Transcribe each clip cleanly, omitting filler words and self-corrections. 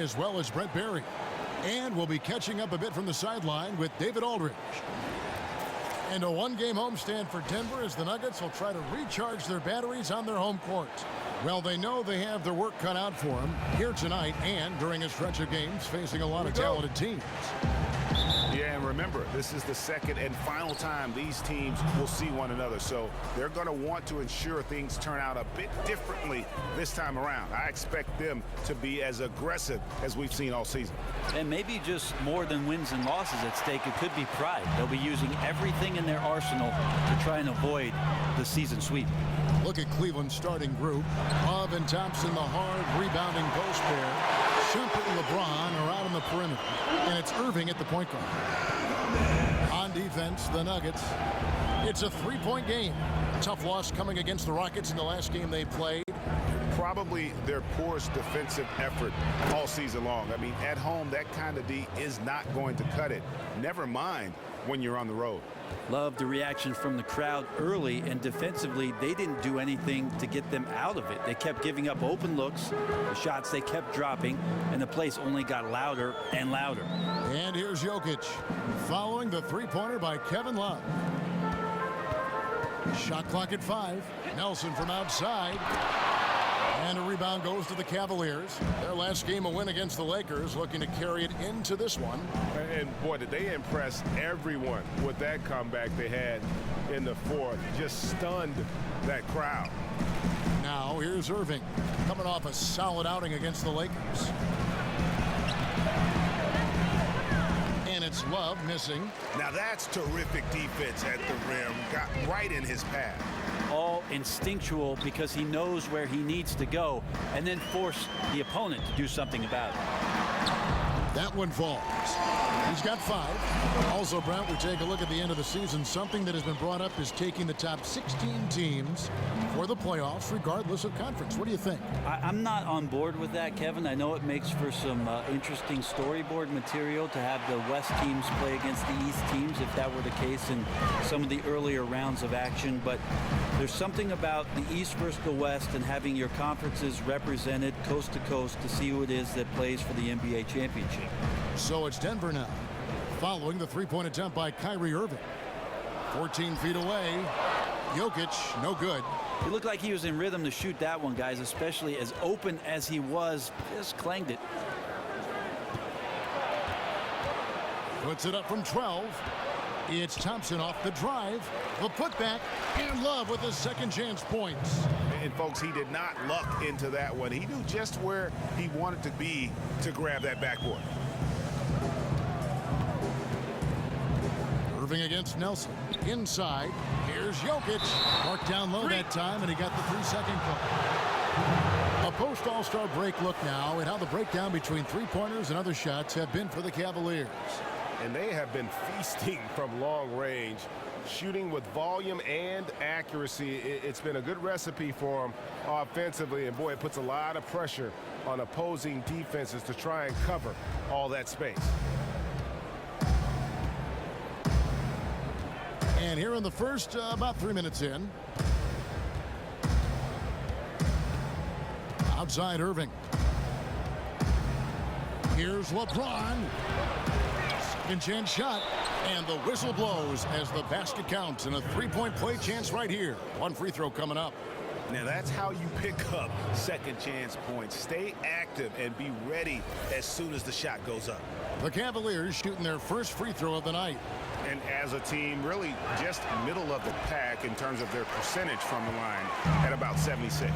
as well as Brent Berry. And we'll be catching up a bit from the sideline with David Aldridge. And a one-game homestand for Denver as the Nuggets will try to recharge their batteries on their home court. Well, they know they have their work cut out for them here tonight and during a stretch of games facing a lot of talented teams. Yeah, and remember, this is the second and final time these teams will see one another. So they're going to want to ensure things turn out a bit differently this time around. I expect them to be as aggressive as we've seen all season. And maybe just more than wins and losses at stake. It could be pride. They'll be using everything in their arsenal to try and avoid the season sweep. Look at Cleveland's starting group. Love and Thompson, the hard rebounding post pair. Shumpert and LeBron are out on the perimeter. And it's Irving at the point guard. On defense, the Nuggets. It's a three-point game. Tough loss coming against the Rockets in the last game they played. Probably their poorest defensive effort all season long. I mean, at home, that kind of D is not going to cut it. Never mind when you're on the road. Love the reaction from the crowd early, and defensively, they didn't do anything to get them out of it. They kept giving up open looks, the shots they kept dropping, and the place only got louder and louder. And here's Jokic, following the three-pointer by Kevin Love. Shot clock at 5. Nelson from outside. And a rebound goes to the Cavaliers. Their last game a win against the Lakers, looking to carry it into this one. And boy, did they impress everyone with that comeback they had in the fourth. Just stunned that crowd. Now here's Irving, coming off a solid outing against the Lakers. And it's Love missing. Now that's terrific defense at the rim. Got right in his path. All instinctual because he knows where he needs to go and then force the opponent to do something about it. That one falls. He's got 5. Also, Brent, we take a look at the end of the season. Something that has been brought up is taking the top 16 teams for the playoffs, regardless of conference. What do you think? I'm not on board with that, Kevin. I know it makes for some interesting storyboard material to have the West teams play against the East teams, if that were the case in some of the earlier rounds of action. But there's something about the East versus the West and having your conferences represented coast to coast to see who it is that plays for the NBA championship. So it's Denver now, following the three-point attempt by Kyrie Irving. 14 feet away. Jokic, no good. He looked like he was in rhythm to shoot that one, guys, especially as open as he was. Just clanged it. Puts it up from 12. It's Thompson off the drive. The putback, and Love with his second chance points. And folks, he did not luck into that one. He knew just where he wanted to be to grab that backboard. Irving against Nelson. Inside. Here's Jokic. Marked down low that time, and he got the 3-second call. A post-All-Star break look now at how the breakdown between three-pointers and other shots have been for the Cavaliers. And they have been feasting from long range, shooting with volume and accuracy. It's been a good recipe for them offensively, and boy, it puts a lot of pressure on opposing defenses to try and cover all that space. And here in the first, about 3 minutes in. Outside Irving. Here's LeBron. Second chance shot. And the whistle blows as the basket counts. And a three-point play chance right here. One free throw coming up. Now that's how you pick up second chance points. Stay active and be ready as soon as the shot goes up. The Cavaliers shooting their first free throw of the night. And as a team, really just middle of the pack in terms of their percentage from the line at about 76.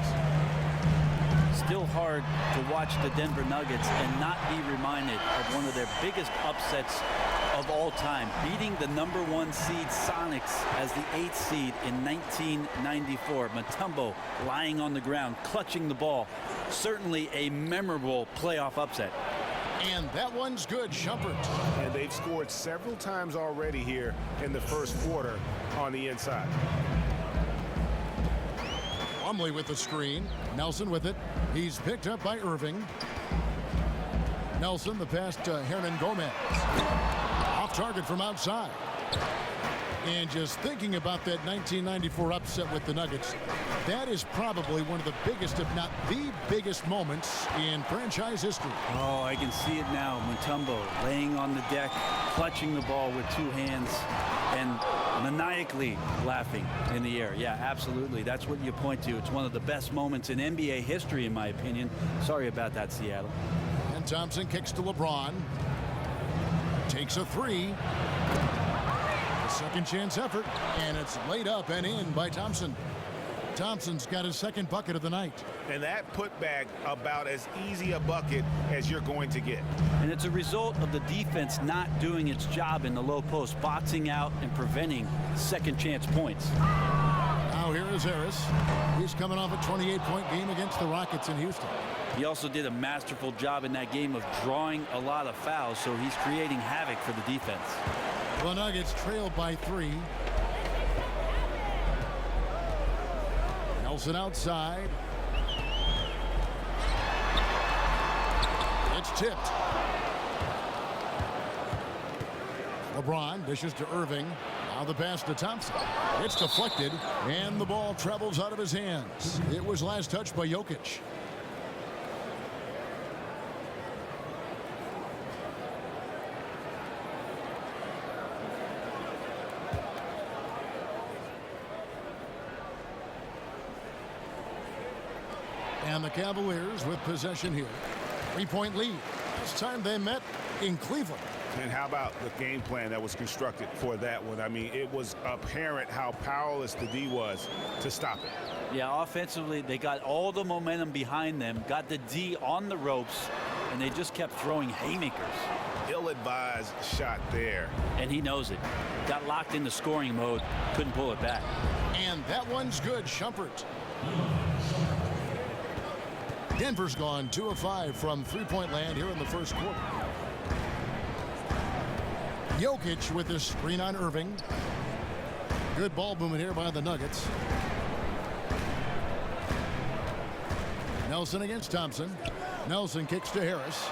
Still hard to watch the Denver Nuggets and not be reminded of one of their biggest upsets of all time, beating the #1 seed Sonics as the 8th seed in 1994. Mutombo lying on the ground, clutching the ball. Certainly a memorable playoff upset. And that one's good, Shumpert. And they've scored several times already here in the first quarter on the inside. Plumlee with the screen. Nelson with it. He's picked up by Irving. Nelson, the pass to Hernan Gomez. Off target from outside. And just thinking about that 1994 upset with the Nuggets, that is probably one of the biggest, if not the biggest moments in franchise history. Oh, I can see it now. Mutombo laying on the deck, clutching the ball with two hands, and maniacally laughing in the air. Yeah, absolutely. That's what you point to. It's one of the best moments in NBA history, in my opinion. Sorry about that, Seattle. And Thompson kicks to LeBron. Takes a three. A second chance effort, and it's laid up and in by Thompson. Thompson's got his second bucket of the night. And that putback about as easy a bucket as you're going to get. And it's a result of the defense not doing its job in the low post, boxing out and preventing second chance points. Now here is Harris. He's coming off a 28-point game against the Rockets in Houston. He also did a masterful job in that game of drawing a lot of fouls, so he's creating havoc for the defense. The Nuggets trail by 3. Nelson outside. It's tipped. LeBron dishes to Irving. Now the pass to Thompson. It's deflected, and the ball travels out of his hands. It was last touched by Jokic. And the Cavaliers with possession here. 3-point lead. Last time they met in Cleveland. And how about the game plan that was constructed for that one? I mean, it was apparent how powerless the D was to stop it. Yeah, offensively, they got all the momentum behind them, got the D on the ropes, and they just kept throwing haymakers. Ill-advised shot there. And he knows it. Got locked into scoring mode, couldn't pull it back. And that one's good. Shumpert. Denver's gone 2 of 5 from three-point land here in the first quarter. Jokic with this screen on Irving. Good ball movement here by the Nuggets. Nelson against Thompson. Nelson kicks to Harris.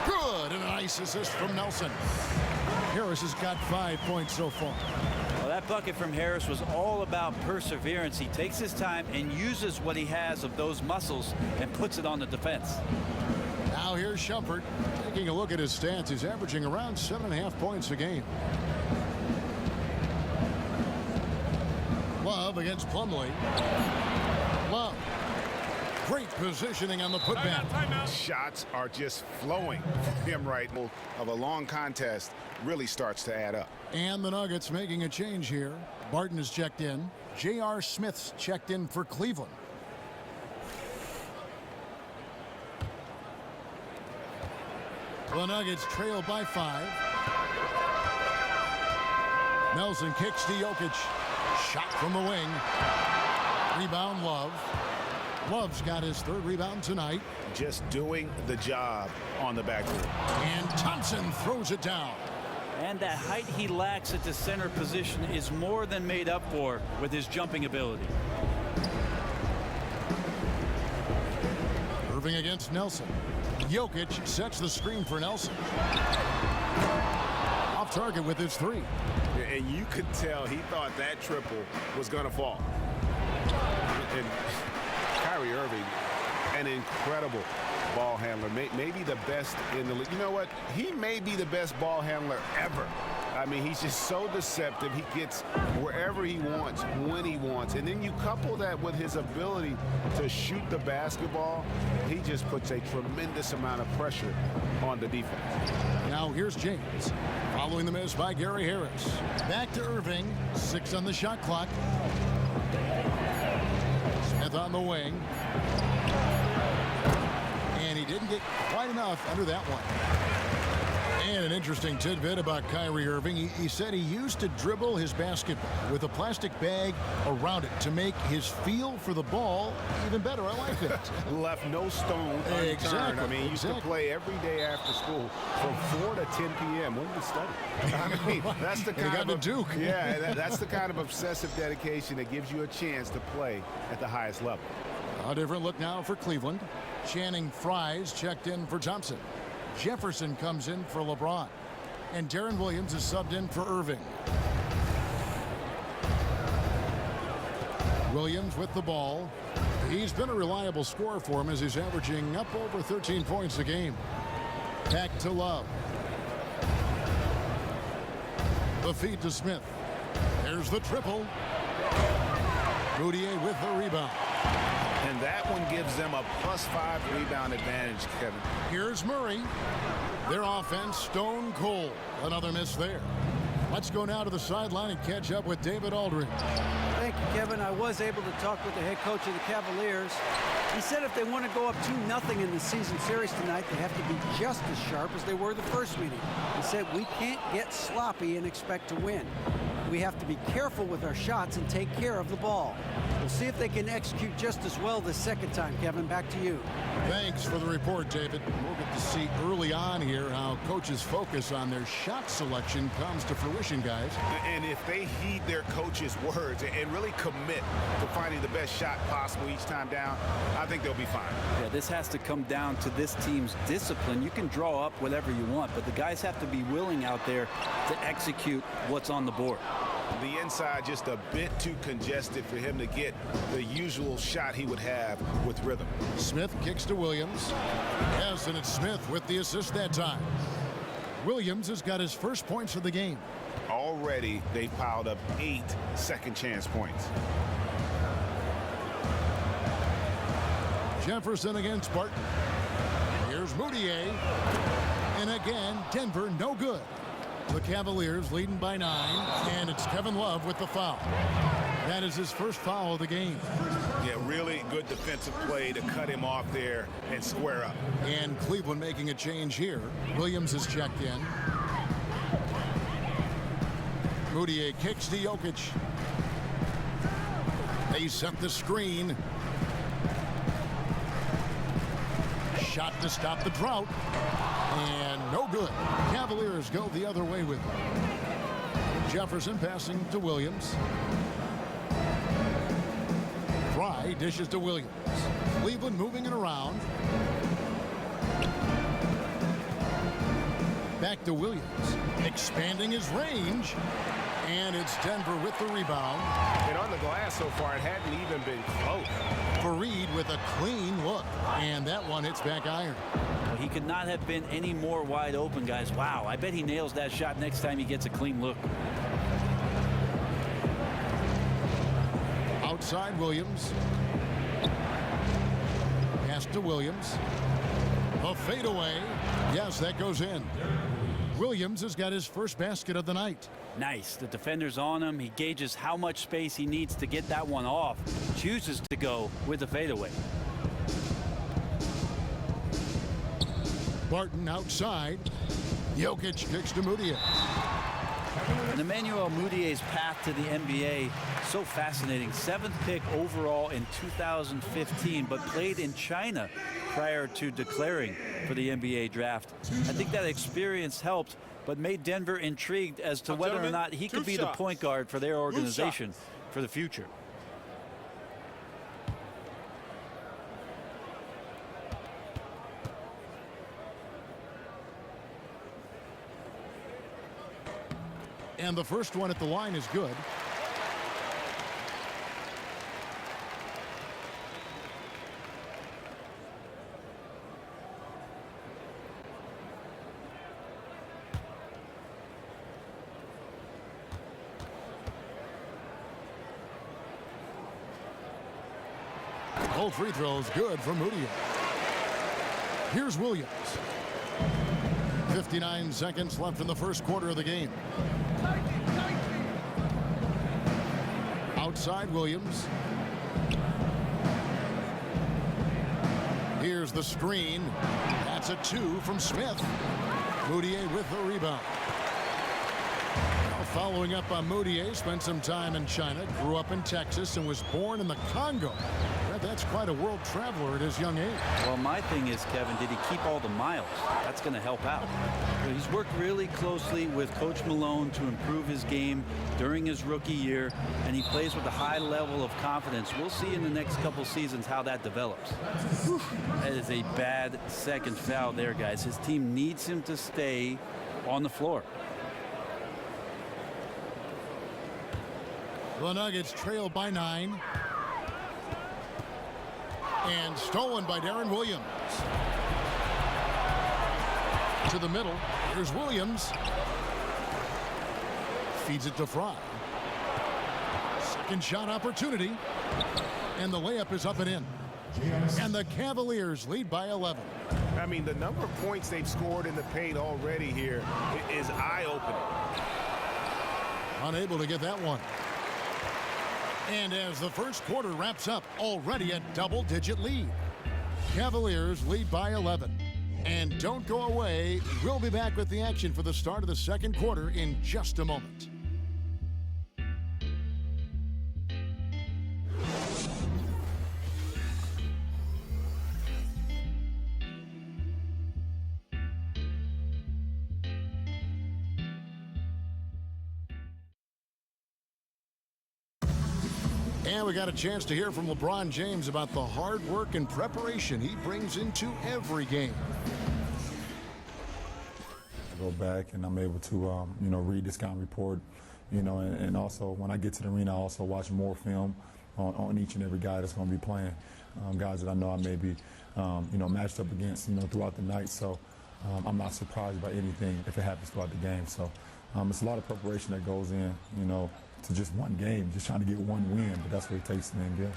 Good, and a nice assist from Nelson. Harris has got 5 points so far. Well, that bucket from Harris was all about perseverance. He takes his time and uses what he has of those muscles and puts it on the defense. Now here's Shumpert. Taking a look at his stats, he's averaging around 7.5 points a game. Love against Plumlee. Love. Great positioning on the putback. Shots are just flowing from him right now. Of a long contest really starts to add up. And the Nuggets making a change here. Barton is checked in. J.R. Smith's checked in for Cleveland. The Nuggets trail by 5. Nelson kicks to Jokic. Shot from the wing. Rebound Love. Love's got his third rebound tonight. Just doing the job on the backboard. And Thompson throws it down. And that height he lacks at the center position is more than made up for with his jumping ability. Irving against Nelson. Jokic sets the screen for Nelson. Off target with his 3. And you could tell he thought that triple was going to fall. And Kyrie Irving, an incredible ball handler, maybe the best in the league. You know what? He may be the best ball handler ever. I mean, he's just so deceptive. He gets wherever he wants, when he wants. And then you couple that with his ability to shoot the basketball, he just puts a tremendous amount of pressure on the defense. Now here's James. Following the miss by Gary Harris. Back to Irving. 6 on the shot clock. Smith on the wing. And he didn't get quite enough under that one. And an interesting tidbit about Kyrie Irving. He said he used to dribble his basketball with a plastic bag around it to make his feel for the ball even better. I like it. Left no stone unturned. Exactly. I mean, he used to play every day after school from 4 to 10 p.m. When did he study? I mean, that's the kind of Duke. Yeah, that's the kind of obsessive dedication that gives you a chance to play at the highest level. A different look now for Cleveland. Channing Frye's checked in for Thompson. Jefferson comes in for LeBron. And Darren Williams is subbed in for Irving. Williams with the ball. He's been a reliable scorer for him as he's averaging up over 13 points a game. Back to Love. The feed to Smith. There's the triple. Moutier with the rebound. And that one gives them a +5 rebound advantage, Kevin. Here's Murray. Their offense stone cold. Another miss there. Let's go now to the sideline and catch up with David Aldridge. Thank you, Kevin. I was able to talk with the head coach of the Cavaliers. He said if they want to go up 2-0 in the season series tonight, they have to be just as sharp as they were the first meeting. He said we can't get sloppy and expect to win. We have to be careful with our shots and take care of the ball. We'll see if they can execute just as well this second time. Kevin, back to you. Thanks for the report, David. We'll get to see early on here how coaches' focus on their shot selection comes to fruition, guys. And if they heed their coach's words and really commit to finding the best shot possible each time down, I think they'll be fine. Yeah, this has to come down to this team's discipline. You can draw up whatever you want, but the guys have to be willing out there to execute what's on the board. The inside just a bit too congested for him to get the usual shot he would have with rhythm. Smith kicks to Williams. Yes, and it's Smith with the assist that time. Williams has got his first points of the game. Already, they've piled up 8 second chance points. Jefferson against Barton. Here's Moutier. And again, Denver no good. The Cavaliers leading by 9, and it's Kevin Love with the foul. That is his first foul of the game. Yeah, really good defensive play to cut him off there and square up. And Cleveland making a change here. Williams is checked in. Moutier kicks to Jokic. They set the screen. Shot to stop the drought. And no good. Cavaliers go the other way with it. Jefferson passing to Williams. Fry dishes to Williams. Cleveland moving it around. Back to Williams. Expanding his range. And it's Denver with the rebound. And on the glass so far, it hadn't even been close. Fareed with a clean look. And that one hits back iron. Well, he could not have been any more wide open, guys. Wow, I bet he nails that shot next time he gets a clean look. Outside Williams. Pass to Williams. A fadeaway. Yes, that goes in. Williams has got his first basket of the night. Nice. The defender's on him. He gauges how much space he needs to get that one off. Chooses to go with the fadeaway. Barton outside. Jokic kicks to Moutier. And Emmanuel Moutier's path to the NBA, so fascinating. 7th pick overall in 2015, but played in China prior to declaring for the NBA draft. I think that experience helped, but made Denver intrigued as to whether or not he could be the point guard for their organization for the future. And the first one at the line is good. All free throws good for Moutier. Here's Williams. 59 seconds left in the first quarter of the game. Outside Williams. Here's the screen. That's a 2 from Smith. Moutier with the rebound. Now following up on Moutier, spent some time in China, grew up in Texas, and was born in the Congo. That's quite a world traveler at his young age. Well, my thing is, Kevin, did he keep all the miles? That's going to help out. He's worked really closely with Coach Malone to improve his game during his rookie year, and he plays with a high level of confidence. We'll see in the next couple seasons how that develops. Whew. That is a bad second foul there, guys. His team needs him to stay on the floor. The Nuggets trail by 9. And stolen by Darren Williams. To the middle. Here's Williams. Feeds it to Fry. Second shot opportunity. And the layup is up and in. And the Cavaliers lead by 11. I mean, the number of points they've scored in the paint already here is eye-opening. Unable to get that one. And as the first quarter wraps up, already a double-digit lead. Cavaliers lead by 11. And don't go away. We'll be back with the action for the start of the second quarter in just a moment. And we got a chance to hear from LeBron James about the hard work and preparation he brings into every game. I go back and I'm able to, read the scouting report, and also when I get to the arena, I also watch more film on each and every guy that's going to be playing, guys that I know I may be, matched up against, throughout the night. So I'm not surprised by anything if it happens throughout the game. So it's a lot of preparation that goes in, to just one game, just trying to get one win, but that's what it takes to win.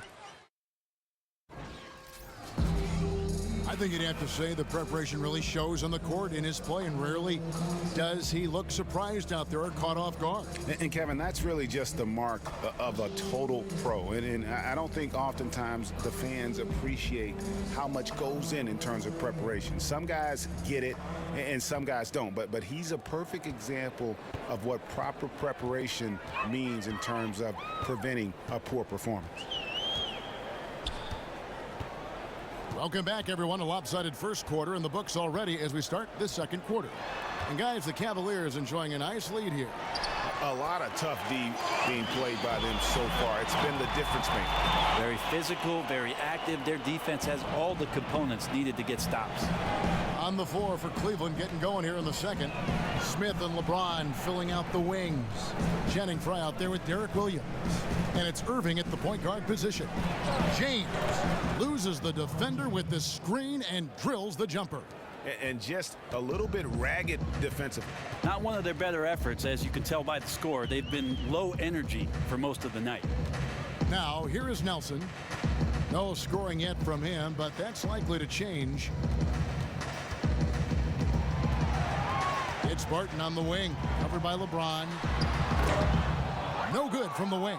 I think you'd have to say the preparation really shows on the court in his play, and rarely does he look surprised out there or caught off guard. And Kevin, that's really just the mark of a total pro. And I don't think oftentimes the fans appreciate how much goes in terms of preparation. Some guys get it and some guys don't. But he's a perfect example of what proper preparation means in terms of preventing a poor performance. Welcome back, everyone. A lopsided first quarter in the books already as we start this second quarter. And, guys, the Cavaliers enjoying a nice lead here. A lot of tough D being played by them so far. It's been the difference maker. Very physical, very active. Their defense has all the components needed to get stops. On the floor for Cleveland getting going here in the second. Smith and LeBron filling out the wings. Channing Frye out there with Derek Williams. And it's Irving at the point guard position. James loses the defender with the screen and drills the jumper. And just a little bit ragged defensively. Not one of their better efforts, as you can tell by the score. They've been low energy for most of the night. Now, here is Nelson. No scoring yet from him, but that's likely to change. It's Barton on the wing, covered by LeBron. No good from the wing.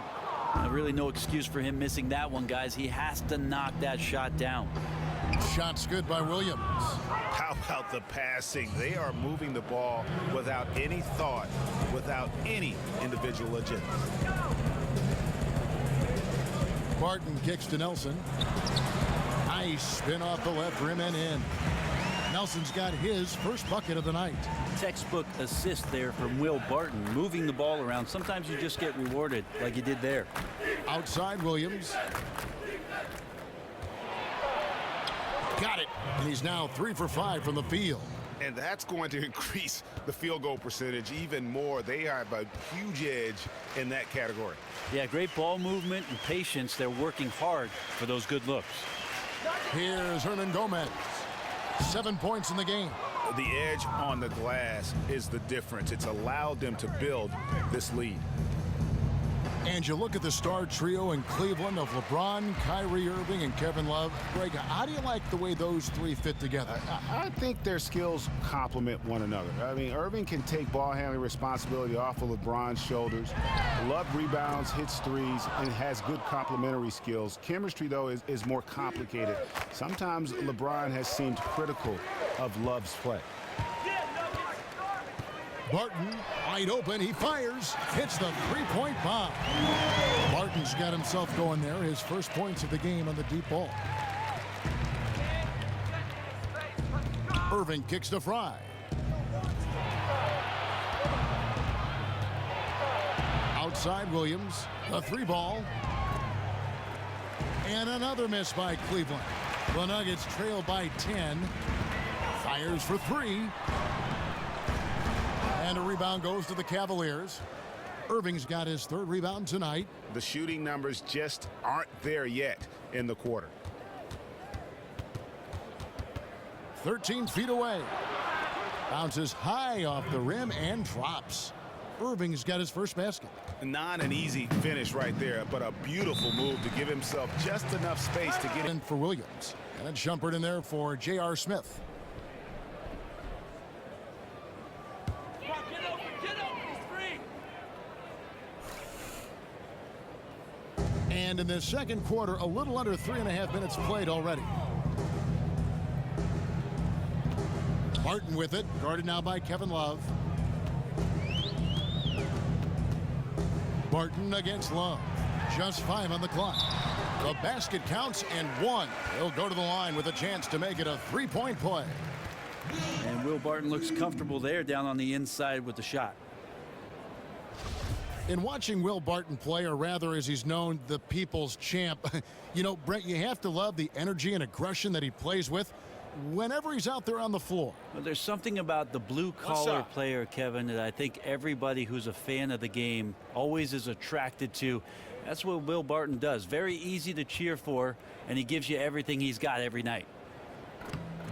Really no excuse for him missing that one, guys. He has to knock that shot down. Shot's good by Williams. How about the passing? They are moving the ball without any thought, without any individual agenda. Barton kicks to Nelson. Nice spin off the left rim and in. Nelson's got his first bucket of the night. Textbook assist there from Will Barton, moving the ball around. Sometimes you just get rewarded like you did there. Outside Williams. Got it. And he's now 3 for 5 from the field. And that's going to increase the field goal percentage even more. They have a huge edge in that category. Yeah, great ball movement and patience. They're working hard for those good looks. Here's Hernan Gomez. 7 points in the game. The edge on the glass is the difference. It's allowed them to build this lead. And you look at the star trio in Cleveland of LeBron, Kyrie Irving, and Kevin Love. Greg, how do you like the way those three fit together? I think their skills complement one another. I mean, Irving can take ball handling responsibility off of LeBron's shoulders. Love rebounds, hits threes, and has good complementary skills. Chemistry, though, is more complicated. Sometimes LeBron has seemed critical of Love's play. Barton, wide open, he fires, hits the three-point bomb. Barton's got himself going there, his first points of the game on the deep ball. Irving kicks to Frye. Outside Williams, the three ball. And another miss by Cleveland. The Nuggets trail by 10. Fires for three. And a rebound goes to the Cavaliers. Irving's got his third rebound tonight. The shooting numbers just aren't there yet in the quarter. 13 feet away. Bounces high off the rim and drops. Irving's got his first basket. Not an easy finish right there, but a beautiful move to give himself just enough space to get in for Williams. And a jumper in there for J.R. Smith. And in the second quarter, a little under 3.5 minutes played already. Martin with it, guarded now by Kevin Love. Martin against Love. Just 5 on the clock. The basket counts and 1. He'll go to the line with a chance to make it a 3-point play. And Will Barton looks comfortable there down on the inside with the shot. In watching Will Barton play, or rather as he's known, the people's champ, you know, Brent, you have to love the energy and aggression that he plays with whenever he's out there on the floor. Well, there's something about the blue-collar player, Kevin, that I think everybody who's a fan of the game always is attracted to. That's what Will Barton does. Very easy to cheer for, and he gives you everything he's got every night.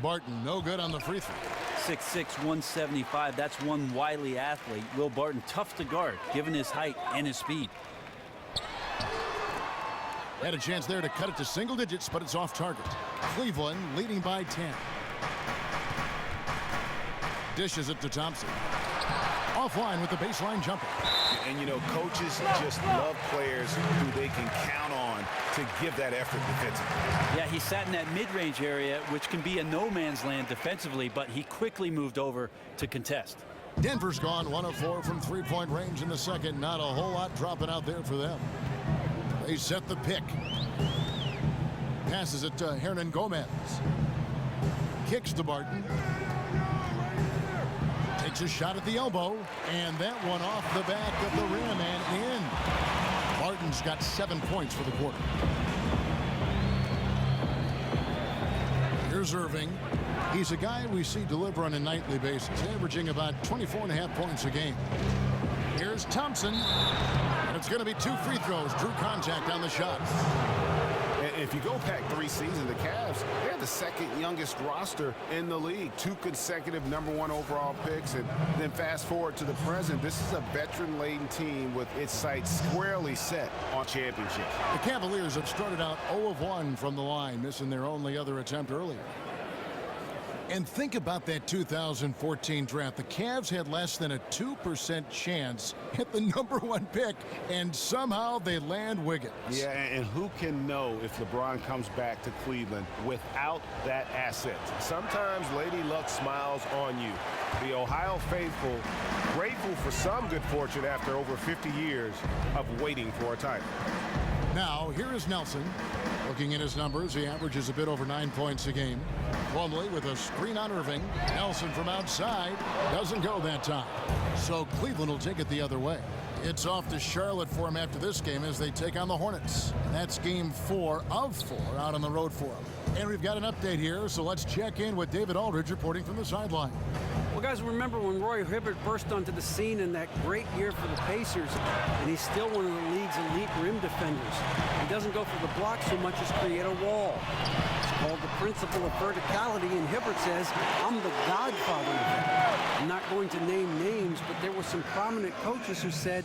Barton, no good on the free throw. 6'6", 175. That's one wily athlete. Will Barton, tough to guard, given his height and his speed. Had a chance there to cut it to single digits, but it's off target. Cleveland leading by 10. Dishes it to Thompson. Offline with the baseline jumper. And, you know, coaches just love players who they can count on to give that effort defensively. Yeah, he sat in that mid-range area, which can be a no-man's land defensively, but he quickly moved over to contest. Denver's gone 1 of 4 from three-point range in the second. Not a whole lot dropping out there for them. They set the pick. Passes it to Hernan Gomez. Kicks to Barton. Takes a shot at the elbow, and that one off the back of the rim and in. Barton's got 7 points for the quarter. Here's Irving. He's a guy we see deliver on a nightly basis, averaging about 24.5 points a game. Here's Thompson, and it's going to be 2 free throws. Drew contact on the shot. If you go back 3 seasons, the Cavs, they had the second youngest roster in the league. 2 consecutive #1 overall picks. And then fast forward to the present, this is a veteran-laden team with its sights squarely set on championship. The Cavaliers have started out 0 of 1 from the line, missing their only other attempt earlier. And think about that 2014 draft. The Cavs had less than a 2% chance at the #1 pick, and somehow they land Wiggins. Yeah, and who can know if LeBron comes back to Cleveland without that asset? Sometimes Lady Luck smiles on you. The Ohio faithful grateful for some good fortune after over 50 years of waiting for a title. Now, here is Nelson. Looking at his numbers, he averages a bit over 9 points a game. Plumlee with a screen on Irving. Nelson from outside doesn't go that time. So Cleveland will take it the other way. It's off to Charlotte for him after this game as they take on the Hornets. That's game 4 of 4 out on the road for him. And we've got an update here, so let's check in with David Aldridge reporting from the sideline. Well, guys, remember when Roy Hibbert burst onto the scene in that great year for the Pacers, and he's still one of the league's elite rim defenders. He doesn't go for the block so much as create a wall. It's called the principle of verticality, and Hibbert says, I'm the godfather of that. I'm not going to name names, but there were some prominent coaches who said,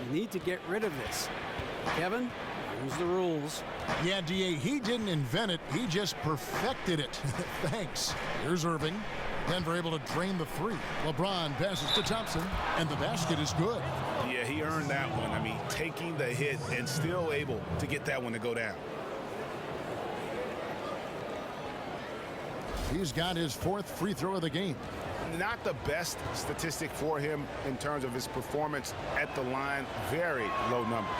we need to get rid of this. Kevin, here's the rules. Yeah, D.A., he didn't invent it. He just perfected it. Thanks. Here's Irving. Denver able to drain the 3. LeBron passes to Thompson, and the basket is good. Yeah, he earned that one. I mean, taking the hit and still able to get that one to go down. He's got his 4th free throw of the game. Not the best statistic for him in terms of his performance at the line. Very low number.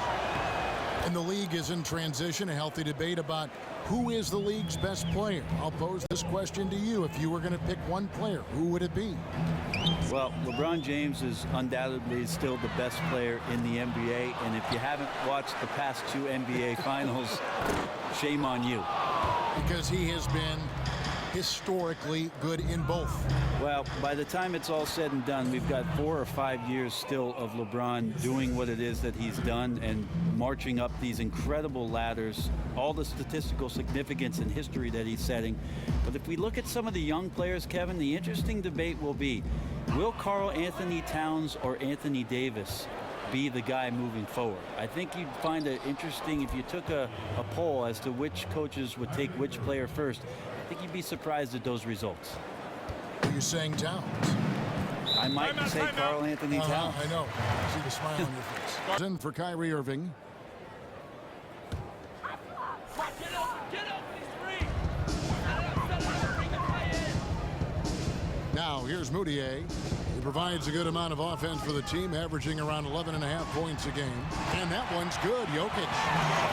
And the league is in transition, a healthy debate about who is the league's best player. I'll pose this question to you. If you were going to pick one player, who would it be? Well, LeBron James is undoubtedly still the best player in the NBA. And if you haven't watched the past 2 NBA finals, shame on you. Because he has been historically good in both. Well, by the time it's all said and done, we've got 4 or 5 years still of LeBron doing what it is that he's done and marching up these incredible ladders, all the statistical significance and history that he's setting. But if we look at some of the young players, Kevin, the interesting debate will be, will Karl Anthony Towns or Anthony Davis be the guy moving forward? I think you'd find it interesting if you took a poll as to which coaches would take which player first. I think you'd be surprised at those results. Are you saying Towns? I might say Karl Anthony Towns. I know. I see the smile on your face. In for Kyrie Irving. Now here's Moutier. He provides a good amount of offense for the team, averaging around 11.5 points a game. And that one's good. Jokic.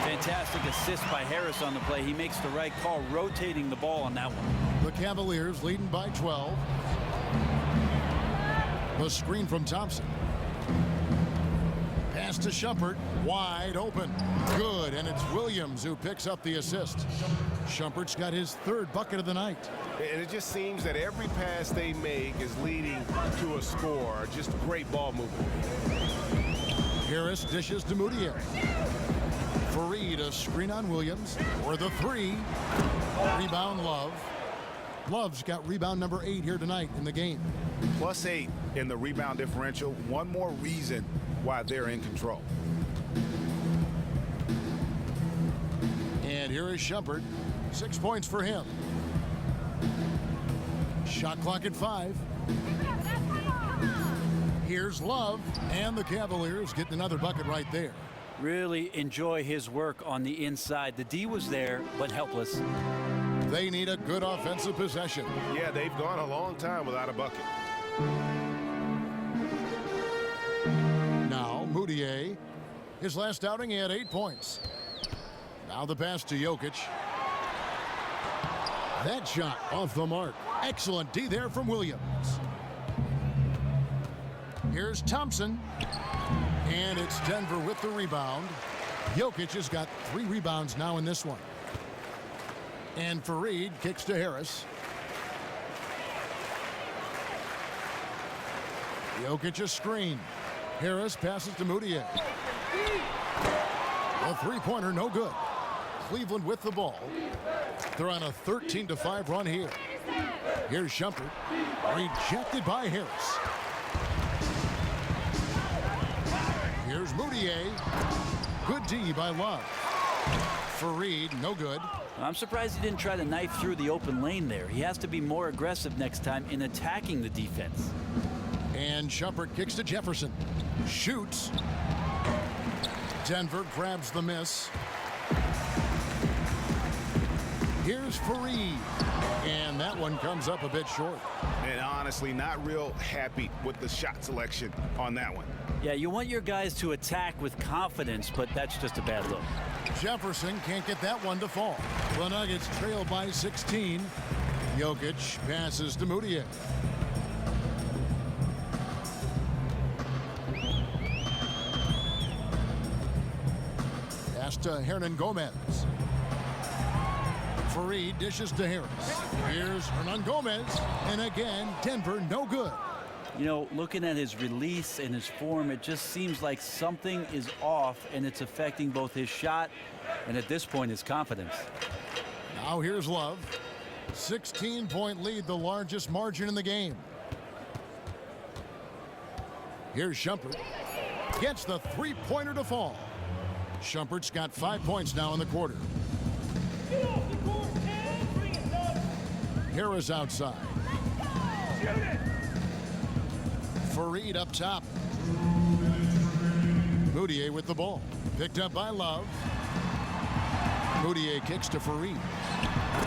Fantastic assist by Harris on the play. He makes the right call, rotating the ball on that one. The Cavaliers leading by 12. The screen from Thompson. Pass to Shumpert. Wide open. Good. And it's Williams who picks up the assist. Shumpert's got his 3rd bucket of the night. And it just seems that every pass they make is leading to a score. Just great ball movement. Harris dishes to Moutier. Fareed a screen on Williams for the 3. Rebound Love. Love's got rebound number 8 here tonight in the game. +8 in the rebound differential. One more reason why they're in control. And here is Shumpert. 6 points for him. Shot clock at 5. Here's Love, and the Cavaliers getting another bucket right there. Really enjoy his work on the inside. The D was there, but helpless. They need a good offensive possession. Yeah, they've gone a long time without a bucket. Now Moutier. His last outing, he had 8 points. Now the pass to Jokic. That shot off the mark. Excellent D there from Williams. Here's Thompson. And it's Denver with the rebound. Jokic has got 3 rebounds now in this one. And Fareed kicks to Harris. Jokic a screen. Harris passes to Moutier. A 3-pointer, no good. Cleveland with the ball. They're on a 13-5 run here. Here's Shumpert. Rejected by Harris. Here's Moutier. Good D by Love. Fareed, no good. I'm surprised he didn't try to knife through the open lane there. He has to be more aggressive next time in attacking the defense. And Shumpert kicks to Jefferson. Shoots. Denver grabs the miss. Here's Fareed. And that one comes up a bit short. And honestly, not real happy with the shot selection on that one. Yeah, you want your guys to attack with confidence, but that's just a bad look. Jefferson can't get that one to fall. The Nuggets trail by 16. Jokic passes to Moutier. Pass to Hernan Gomez. Fareed dishes to Harris. Here's Hernan Gomez. And again, Denver no good. You know, looking at his release and his form, it just seems like something is off, and it's affecting both his shot and, at this point, his confidence. Now here's Love. 16-point lead, the largest margin in the game. Here's Shumpert. Gets the 3-pointer to fall. Shumpert's got 5 points now in the quarter. Harris outside. Fareed up top. Moutier with the ball. Picked up by Love. Moutier kicks to Fareed.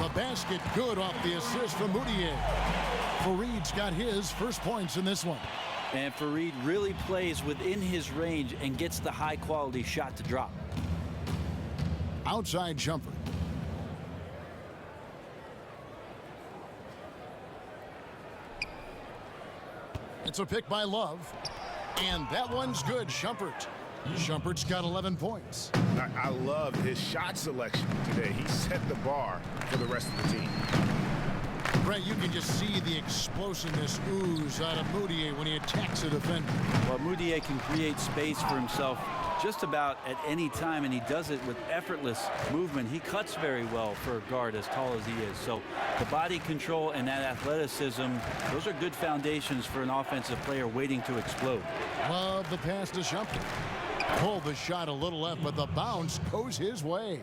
The basket good off the assist from Moutier. Fareed's got his first points in this one. And Fareed really plays within his range and gets the high-quality shot to drop. Outside Shumpert. It's a pick by Love. And that one's good, Shumpert. Shumpert's got 11 points. I love his shot selection today. He set the bar for the rest of the team. Brett, you can just see the explosiveness ooze out of Moutier when he attacks a defender. Well, Moutier can create space for himself just about at any time, and he does it with effortless movement. He cuts very well for a guard as tall as he is. So the body control and that athleticism, those are good foundations for an offensive player waiting to explode. Love the pass to Shumpert. Pulled the shot a little left, but the bounce goes his way.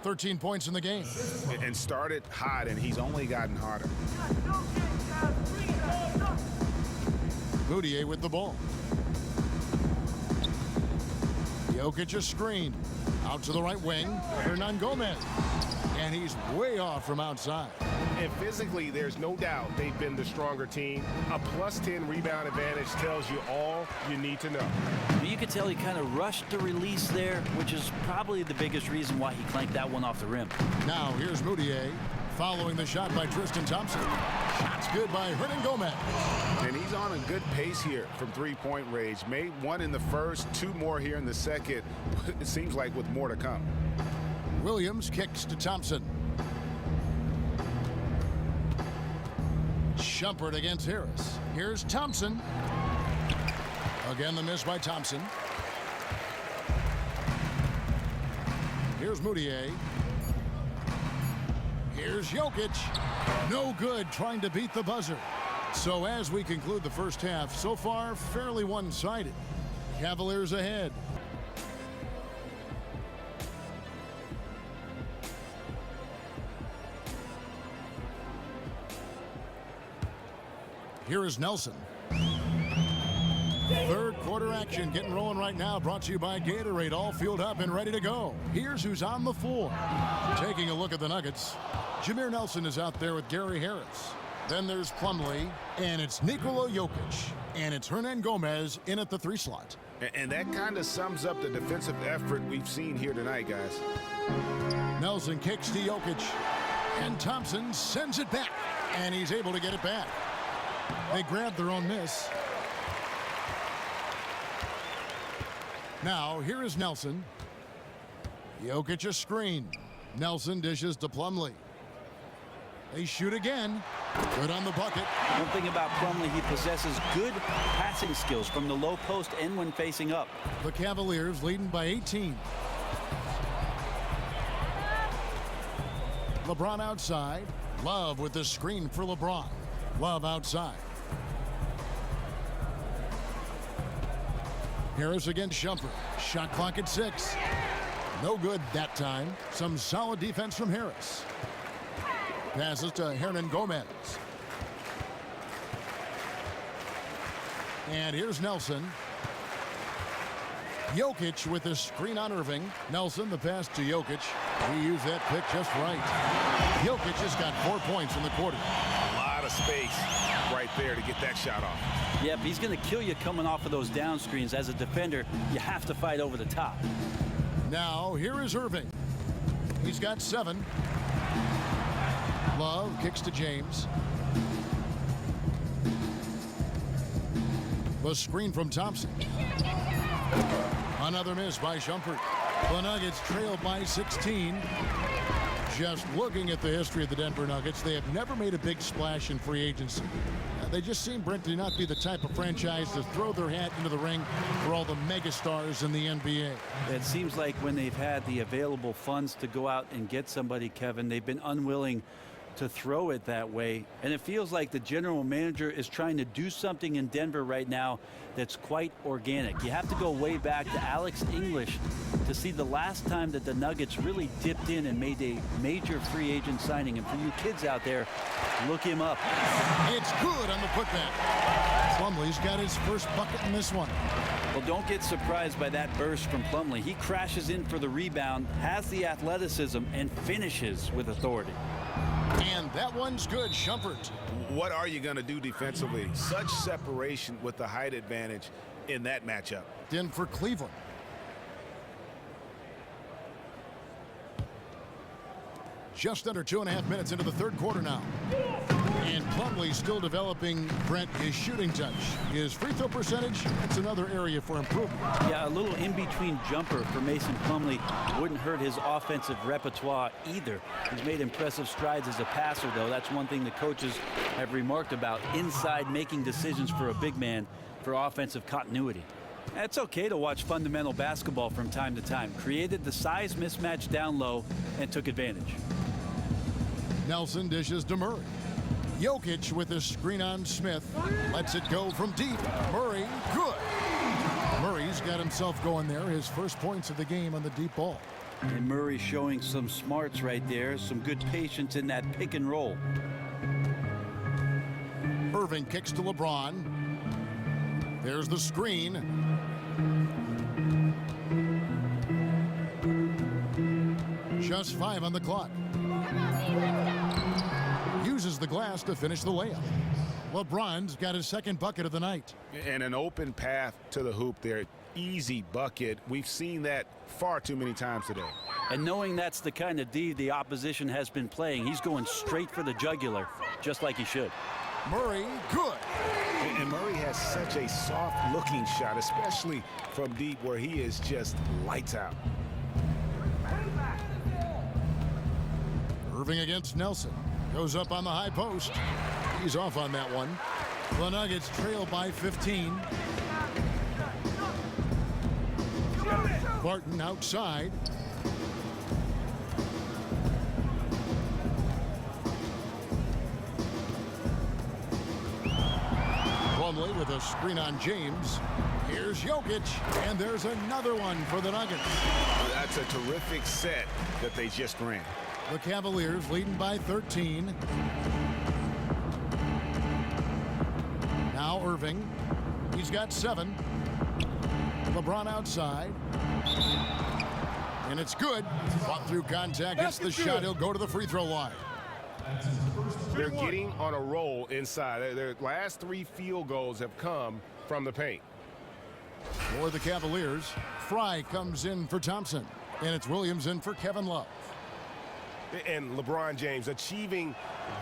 13 points in the game. And started hot, and he's only gotten hotter. Moutier with the ball. Jokic a screen. Out to the right wing. Hernan Gomez. And he's way off from outside. And physically, there's no doubt they've been the stronger team. A +10 rebound advantage tells you all you need to know. You could tell he kind of rushed the release there, which is probably the biggest reason why he clanked that one off the rim. Now here's Moutier following the shot by Tristan Thompson. Shot's good by Hernan Gomez. And he's on a good pace here from three-point range. Made one in the first, two more here in the second. It seems like with more to come. Williams kicks to Thompson. Shumpert against Harris. Here's Thompson. Again, the miss by Thompson. Here's Moutier. Here's Jokic. No good trying to beat the buzzer. So as we conclude the first half, so far fairly one-sided. Cavaliers ahead. Here is Nelson. Third quarter action getting rolling right now, brought to you by Gatorade, all fueled up and ready to go. Here's who's on the floor. Taking a look at the Nuggets, Jameer Nelson is out there with Gary Harris. Then there's Plumlee, and it's Nikola Jokic, and it's Hernan Gomez in at the 3 slot. And that kind of sums up the defensive effort we've seen here tonight, guys. Nelson kicks to Jokic, and Thompson sends it back, and he's able to get it back. They grabbed their own miss. Now, here is Nelson. Jokic a screen. Nelson dishes to Plumlee. They shoot again. Good on the bucket. One thing about Plumlee, he possesses good passing skills from the low post and when facing up. The Cavaliers leading by 18. LeBron outside. Love with the screen for LeBron. Love outside. Harris against Shumpert. Shot clock at 6. No good that time. Some solid defense from Harris. Passes to Hernan Gomez. And here's Nelson. Jokic with the screen on Irving. Nelson, the pass to Jokic. He used that pick just right. Jokic has got 4 points in the quarter. A lot of space right there to get that shot off. Yep, he's going to kill you coming off of those down screens. As a defender, you have to fight over the top. Now, here is Irving. He's got 7. Love kicks to James. The screen from Thompson. Another miss by Shumpert. The Nuggets trail by 16. Just looking at the history of the Denver Nuggets, they have never made a big splash in free agency. They just seem, Brent, to not be the type of franchise to throw their hat into the ring for all the megastars in the NBA. It seems like when they've had the available funds to go out and get somebody, Kevin, they've been unwilling to throw it that way. And it feels like the general manager is trying to do something in Denver right now that's quite organic. You have to go way back to Alex English to see the last time that the Nuggets really dipped in and made a major free agent signing. And for you kids out there, look him up. It's good on the putback. Plumlee's got his first bucket in this one. Well, don't get surprised by that burst from Plumlee. He crashes in for the rebound, has the athleticism, and finishes with authority. And that one's good, Shumpert. What are you going to do defensively? Such separation with the height advantage in that matchup. In for Cleveland. Just under 2.5 minutes into the third quarter now. And Plumlee still developing, Brent, his shooting touch. His free throw percentage, that's another area for improvement. Yeah, a little in-between jumper for Mason Plumlee wouldn't hurt his offensive repertoire either. He's made impressive strides as a passer, though. That's one thing the coaches have remarked about, inside making decisions for a big man for offensive continuity. It's okay to watch fundamental basketball from time to time. Created the size mismatch down low and took advantage. Nelson dishes to Murray. Jokic with a screen on Smith. Lets it go from deep. Murray, good. Murray's got himself going there. His first points of the game on the deep ball. And Murray showing some smarts right there. Some good patience in that pick and roll. Irving kicks to LeBron. There's the screen. Just 5 on the clock. Uses the glass to finish the layup. LeBron's got his second bucket of the night. And an open path to the hoop there. Easy bucket. We've seen that far too many times today. And knowing that's the kind of D the opposition has been playing, he's going straight for the jugular, just like he should. Murray, good. And Murray has such a soft-looking shot, especially from deep, where he is just lights out. Irving against Nelson. Goes up on the high post. He's off on that one. The Nuggets trail by 15. Barton outside. Plumlee with a screen on James. Here's Jokic, and there's another one for the Nuggets. That's a terrific set that they just ran. The Cavaliers leading by 13. Now Irving. He's got 7. LeBron outside. And it's good. Fought through contact. Gets the shot. He'll go to the free throw line. They're getting on a roll inside. Their last 3 field goals have come from the paint. For the Cavaliers, Fry comes in for Thompson. And it's Williams in for Kevin Love. And LeBron James achieving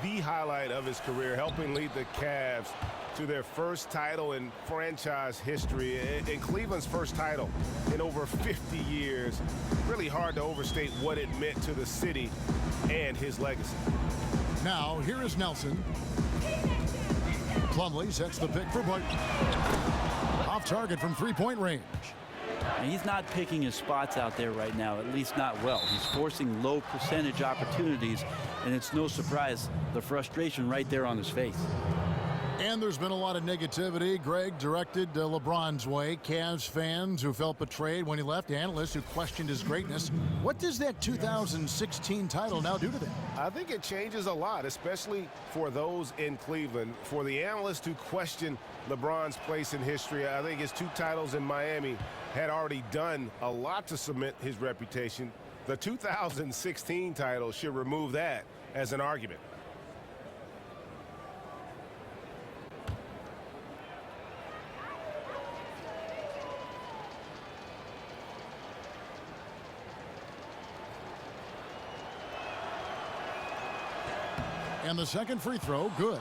the highlight of his career, helping lead the Cavs to their first title in franchise history, and Cleveland's first title in over 50 years. Really hard to overstate what it meant to the city and his legacy. Now, here is Nelson. Plumlee sets the pick for Barton. Off target from three-point range. And he's not picking his spots out there right now, at least not well. He's forcing low percentage opportunities, and it's no surprise the frustration right there on his face. And there's been a lot of negativity, Greg, directed LeBron's way. Cavs fans who felt betrayed when he left, analysts who questioned his greatness. What does that 2016 title now do to them? I think it changes a lot, especially for those in Cleveland. For the analysts who question LeBron's place in history, I think his 2 titles in Miami had already done a lot to cement his reputation. The 2016 title should remove that as an argument. And the second free throw, good.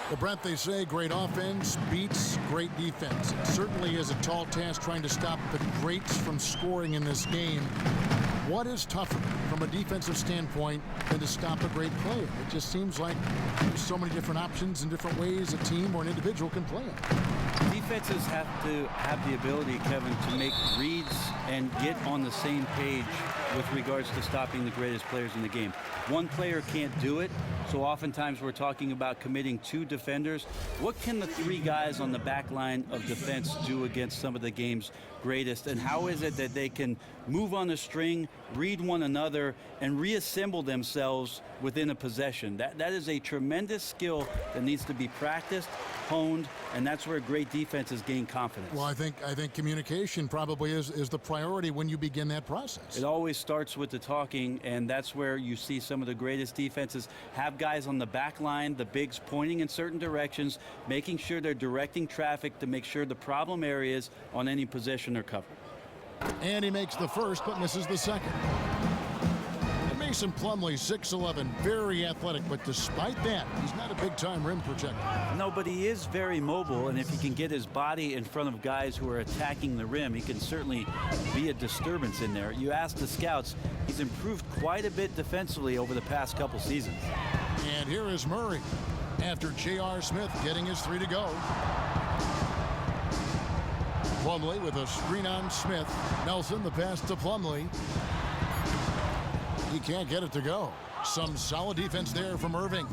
Well, Brent, they say great offense beats great defense. It certainly is a tall task trying to stop the greats from scoring in this game. What is tougher from a defensive standpoint than to stop a great player? It just seems like there's so many different options and different ways a team or an individual can play it. Defenses have to have the ability, Kevin, to make reads and get on the same page with regards to stopping the greatest players in the game. One player can't do it, so oftentimes we're talking about committing 2 defenders. What can the 3 guys on the back line of defense do against some of the game's greatest, and how is it that they can move on a string, read one another, and reassemble themselves within a possession? That is a tremendous skill that needs to be practiced, honed, and that's where great defenses gain confidence. Well, I think communication probably is the priority when you begin that process. It always starts with the talking, and that's where you see some of the greatest defenses have guys on the back line, the bigs pointing in certain directions, making sure they're directing traffic to make sure the problem areas on any possession are covered. And he makes the first but misses the second. It may Mason Plumlee, 6'11", very athletic, but despite that, he's not a big-time rim protector. No, but he is very mobile, and if he can get his body in front of guys who are attacking the rim, he can certainly be a disturbance in there. You ask the scouts, he's improved quite a bit defensively over the past couple seasons. And here is Murray after J.R. Smith getting his 3 to go. Plumlee with a screen on Smith. Nelson, the pass to Plumlee. He can't get it to go. Some solid defense there from Irving.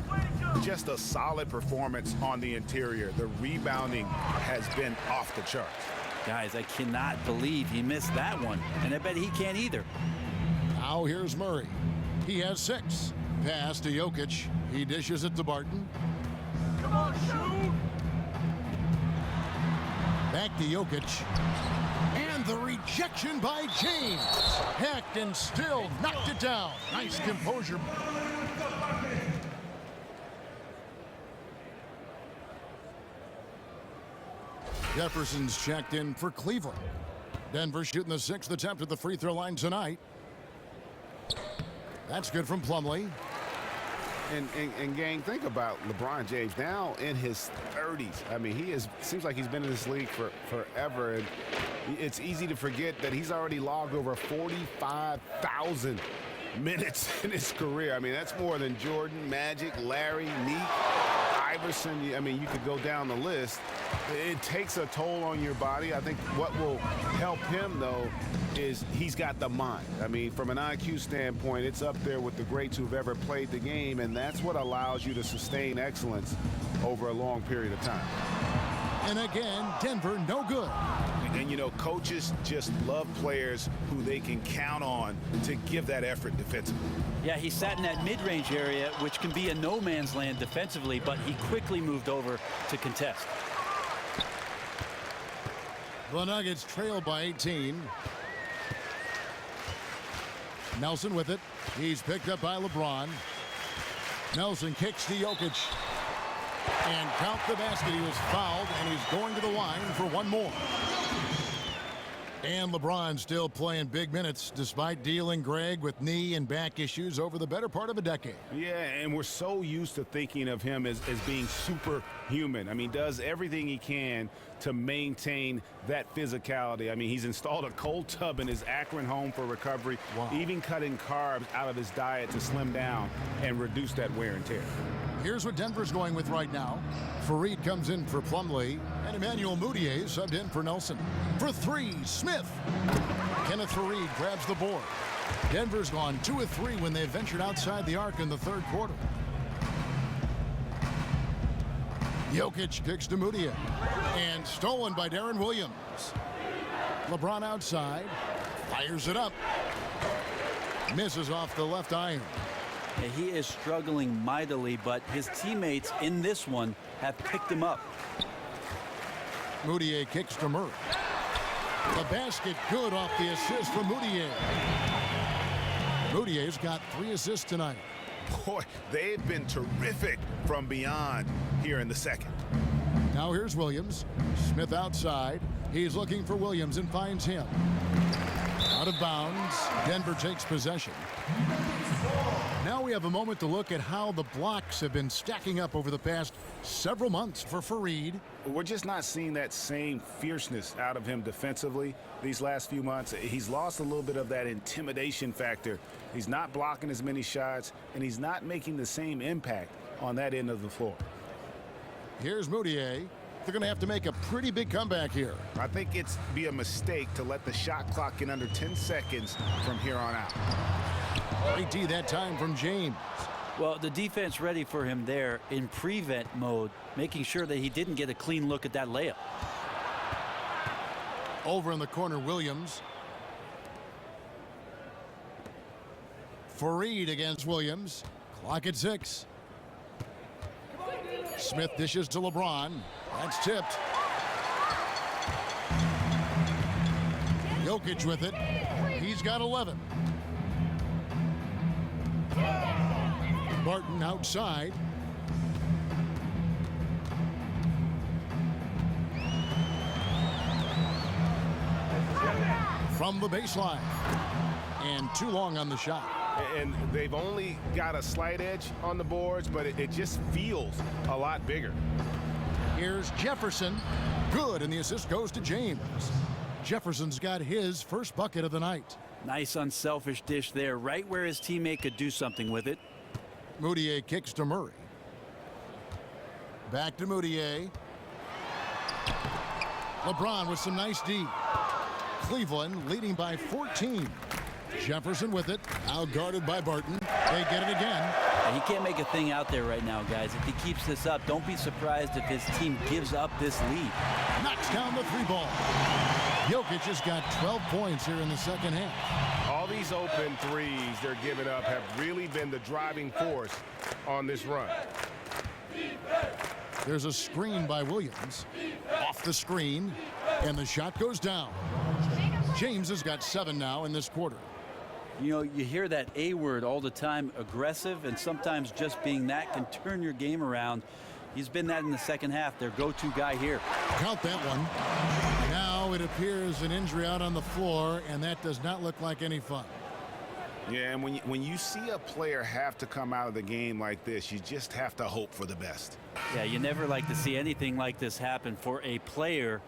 Just a solid performance on the interior. The rebounding has been off the charts. Guys, I cannot believe he missed that one, and I bet he can't either. Now here's Murray. He has 6. Pass to Jokic. He dishes it to Barton. Come on, shoot! Back to Jokic. And the rejection by James. Hacked and still knocked it down. Nice composure. Jefferson's checked in for Cleveland. Denver shooting the 6th attempt at the free throw line tonight. That's good from Plumlee. And gang, think about LeBron James now in his 30s. I mean, seems like he's been in this league for forever, and it's easy to forget that he's already logged over 45,000 minutes in his career. I mean, that's more than Jordan, Magic, Larry, Neek, Iverson. I mean, you could go down the list. It takes a toll on your body. I think what will help him, though, is he's got the mind. I mean, from an IQ standpoint, it's up there with the greats who've ever played the game, and that's what allows you to sustain excellence over a long period of time. And again, Denver no good. And, you know, coaches just love players who they can count on to give that effort defensively. Yeah, he sat in that mid-range area, which can be a no man's land defensively, but he quickly moved over to contest. The Nuggets trail by 18. Nelson with it. He's picked up by LeBron. Nelson kicks to Jokic. And count the basket. He was fouled, and he's going to the line for one more. And LeBron still playing big minutes despite dealing Greg with knee and back issues over the better part of a decade. Yeah, and we're so used to thinking of him as being superhuman. I mean, does everything he can to maintain that physicality. I mean, he's installed a cold tub in his Akron home for recovery, even cutting carbs out of his diet to slim down and reduce that wear and tear. Here's what Denver's going with right now. Fareed comes in for Plumlee, and Emmanuel Mudiay subbed in for Nelson. For 3, Smith. Kenneth Fareed grabs the board. Denver's gone 2 of 3 when they ventured outside the arc in the third quarter. Jokic kicks to Mudiay, and stolen by Darren Williams. LeBron outside, fires it up. Misses off the left iron. He is struggling mightily, but his teammates in this one have picked him up. Mudiay kicks to Murray. The basket good off the assist from Mudiay. Mudiay's got 3 assists tonight. Boy, they've been terrific from beyond here in the second. Now here's Williams. Smith outside. He's looking for Williams and finds him. Out of bounds. Denver takes possession. Now we have a moment to look at how the blocks have been stacking up over the past several months for Fareed. We're just not seeing that same fierceness out of him defensively these last few months. He's lost a little bit of that intimidation factor. He's not blocking as many shots, and he's not making the same impact on that end of the floor. Here's Mudiay. They're going to have to make a pretty big comeback here. I think it's be a mistake to let the shot clock get under 10 seconds from here on out. Great D that time from James. Well, the defense ready for him there in prevent mode, making sure that he didn't get a clean look at that layup. Over in the corner, Williams. Fareed against Williams. Clock at 6. Smith dishes to LeBron. That's tipped. Jokic with it. He's got 11. Barton outside. from the baseline. And too long on the shot. And they've only got a slight edge on the boards, but it just feels a lot bigger. Here's Jefferson. Good, and the assist goes to James. Jefferson's got his first bucket of the night. Nice unselfish dish there, right where his teammate could do something with it. Moutier kicks to Murray. Back to Moutier. LeBron with some nice D. Cleveland leading by 14. Jefferson with it, out guarded by Barton. They get it again. He can't make a thing out there right now, guys. If he keeps this up, don't be surprised if his team gives up this lead. Knocks down the three ball. Jokic has got 12 points here in the second half. All these open threes they're giving up have really been the driving force on this run. There's a screen by Williams. Off the screen, and the shot goes down. James has got 7 now in this quarter. You know, you hear that A word all the time, aggressive, and sometimes just being that can turn your game around. He's been that in the second half, their go-to guy here. Count that one. Now it appears an injury out on the floor, and that does not look like any fun. Yeah, and when you see a player have to come out of the game like this, you just have to hope for the best. Yeah, you never like to see anything like this happen for a player.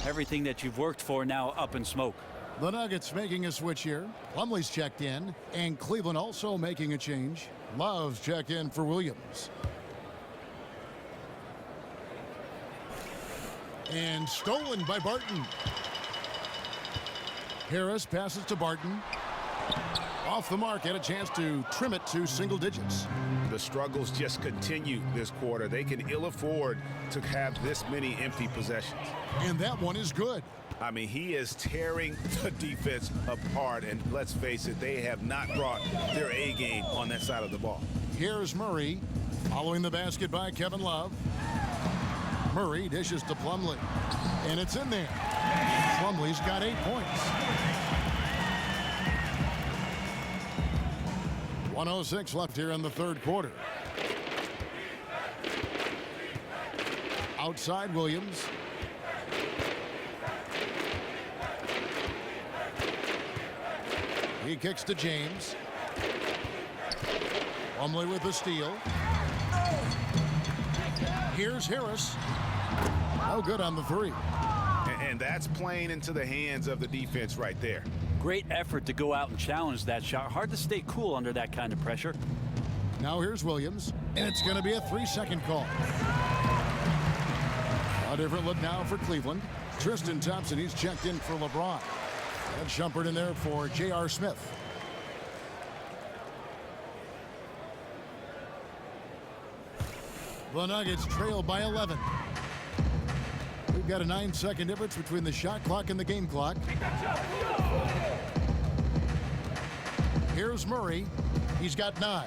Everything that you've worked for now up in smoke. The Nuggets making a switch here. Plumlee's checked in, and Cleveland also making a change. Love's checked in for Williams. And stolen by Barton. Harris passes to Barton. Off the mark, had a chance to trim it to single digits. The struggles just continue this quarter. They can ill afford to have this many empty possessions. And that one is good. I mean, he is tearing the defense apart, and let's face it, they have not brought their A game on that side of the ball. Here's Murray, following the basket by Kevin Love. Murray dishes to Plumlee, and it's in there. Plumlee's got 8 points. 1:06 left here in the third quarter. Outside Williams. He kicks to James. Plumlee with the steal. Here's Harris. No good on the three. And that's playing into the hands of the defense right there. Great effort to go out and challenge that shot. Hard to stay cool under that kind of pressure. Now here's Williams, and it's going to be a 3-second call. A different look now for Cleveland. Tristan Thompson, he's checked in for LeBron. And Shumpert in there for J.R. Smith. The Nuggets trail by 11. We've got a 9-second difference between the shot clock and the game clock. Here's Murray. He's got 9.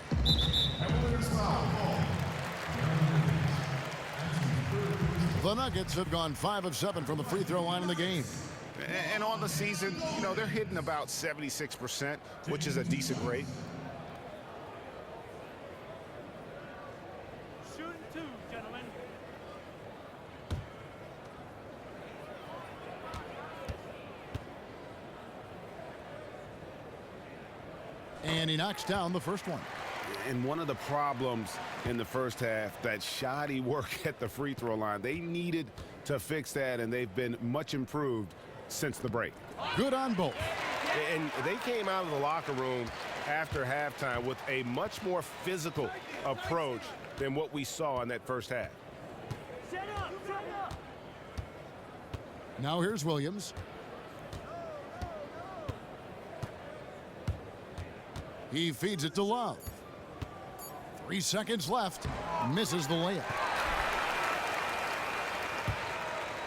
The Nuggets have gone 5 of 7 from the free throw line in the game. And on the season, you know, they're hitting about 76%, which is a decent rate. Shooting 2, gentlemen. And he knocks down the first one. And one of the problems in the first half, that shoddy work at the free throw line. They needed to fix that, and they've been much improved since the break. Good on both. And they came out of the locker room after halftime with a much more physical approach than what we saw in that first half. Set up, set up. Now here's Williams. He feeds it to Love. 3 seconds left. Misses the layup.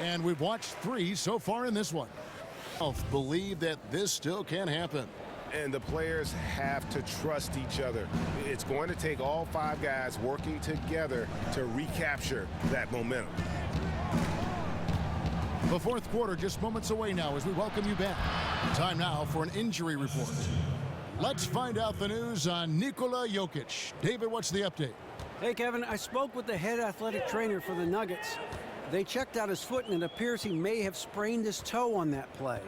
And we've watched 3 so far in this one. Believe that this still can happen. And the players have to trust each other. It's going to take all 5 guys working together to recapture that momentum. The fourth quarter just moments away now as we welcome you back. Time now for an injury report. Let's find out the news on Nikola Jokic. David, what's the update? Hey, Kevin, I spoke with the head athletic trainer for the Nuggets. They checked out his foot, and it appears he may have sprained his toe on that play.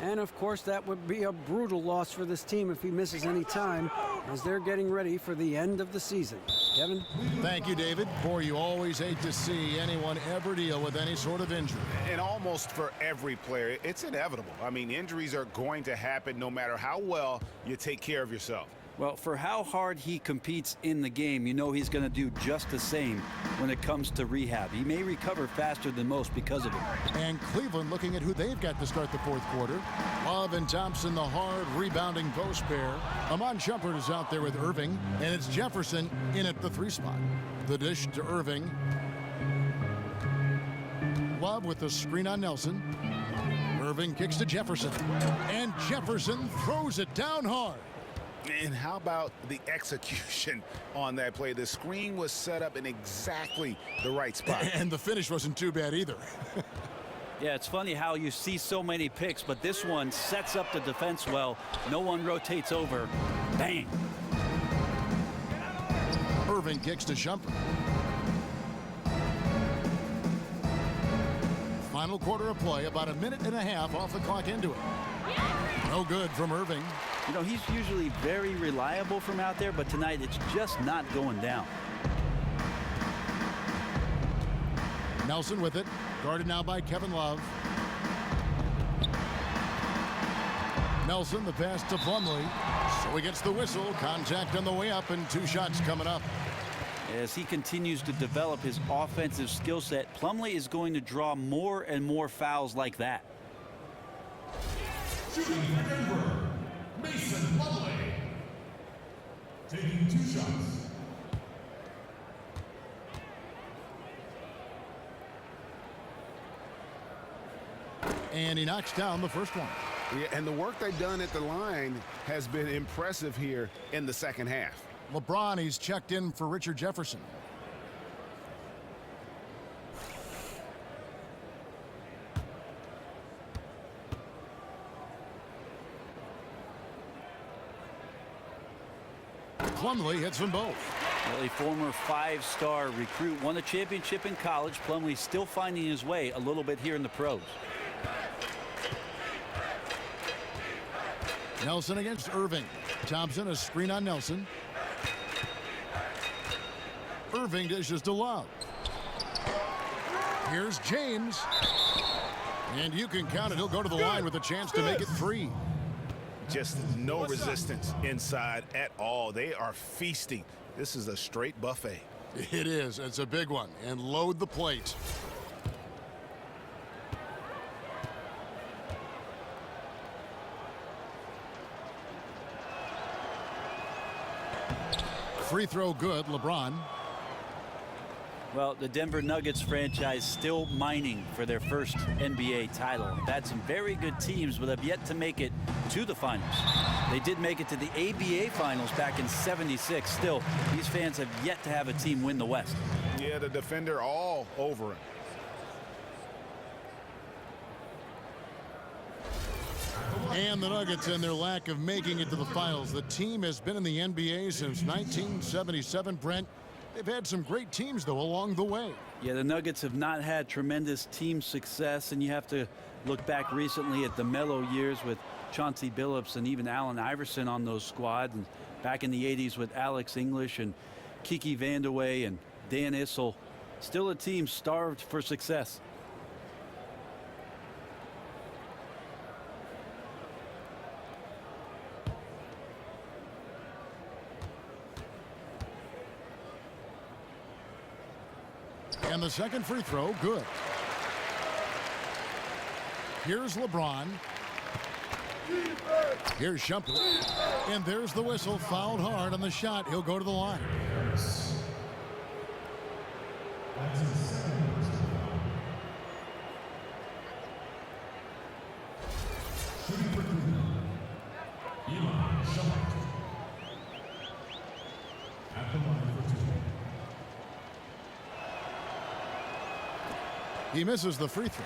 And of course, that would be a brutal loss for this team if he misses any time, as they're getting ready for the end of the season. Kevin? Thank you, David. Boy, you always hate to see anyone ever deal with any sort of injury. And almost for every player, it's inevitable. I mean, injuries are going to happen no matter how well you take care of yourself. Well, for how hard he competes in the game, you know he's going to do just the same when it comes to rehab. He may recover faster than most because of it. And Cleveland looking at who they've got to start the fourth quarter. Love and Thompson, the hard rebounding post pair. Amon Shumpert is out there with Irving, and it's Jefferson in at the 3 spot. The dish to Irving. Love with the screen on Nelson. Irving kicks to Jefferson, and Jefferson throws it down hard. And how about the execution on that play? The screen was set up in exactly the right spot. And the finish wasn't too bad either. Yeah, it's funny how you see so many picks, but this one sets up the defense well. No one rotates over. Bang. Irving kicks to Shumpert. Final quarter of play, about a minute and a half off the clock into it. No good from Irving. You know, he's usually very reliable from out there, but tonight it's just not going down. Nelson with it, guarded now by Kevin Love. Nelson, the pass to Plumlee. So he gets the whistle. Contact on the way up, and 2 shots coming up. As he continues to develop his offensive skill set, Plumlee is going to draw more and more fouls like that. Shooting for Denver, Mason Plumlee. Taking 2 shots. And he knocks down the first one. Yeah, and the work they've done at the line has been impressive here in the second half. LeBron, he's checked in for Richard Jefferson. Plumlee hits them both. Well, a former 5-star recruit, won a championship in college. Plumlee still finding his way a little bit here in the pros. Nelson against Irving. Thompson, a screen on Nelson. Irving dishes to Love. Here's James. And you can count it. He'll go to the line with a chance to make it 3. Just no resistance inside at all. They are feasting. This is a straight buffet. It is. It's a big one. And load the plate. Free throw good, LeBron. Well, the Denver Nuggets franchise still mining for their first NBA title. They've had some very good teams, but have yet to make it to the finals. They did make it to the ABA finals back in '76. Still, these fans have yet to have a team win the West. Yeah, the defender all over him. And the Nuggets and their lack of making it to the finals. The team has been in the NBA since 1977, Brent. They've had some great teams, though, along the way. Yeah, the Nuggets have not had tremendous team success, and you have to look back recently at the mellow years with Chauncey Billups and even Allen Iverson on those squads, and back in the 80s with Alex English and Kiki Vandeweghe and Dan Issel. Still a team starved for success. And the second free throw, good. Here's LeBron. Here's Shumpert. And there's the whistle, fouled hard on the shot. He'll go to the line. He misses the free throw.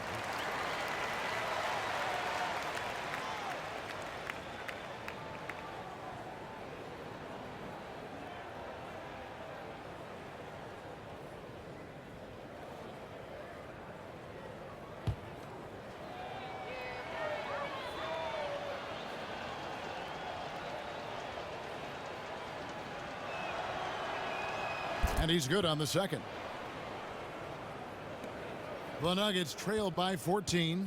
And he's good on the second. The Nuggets trail by 14.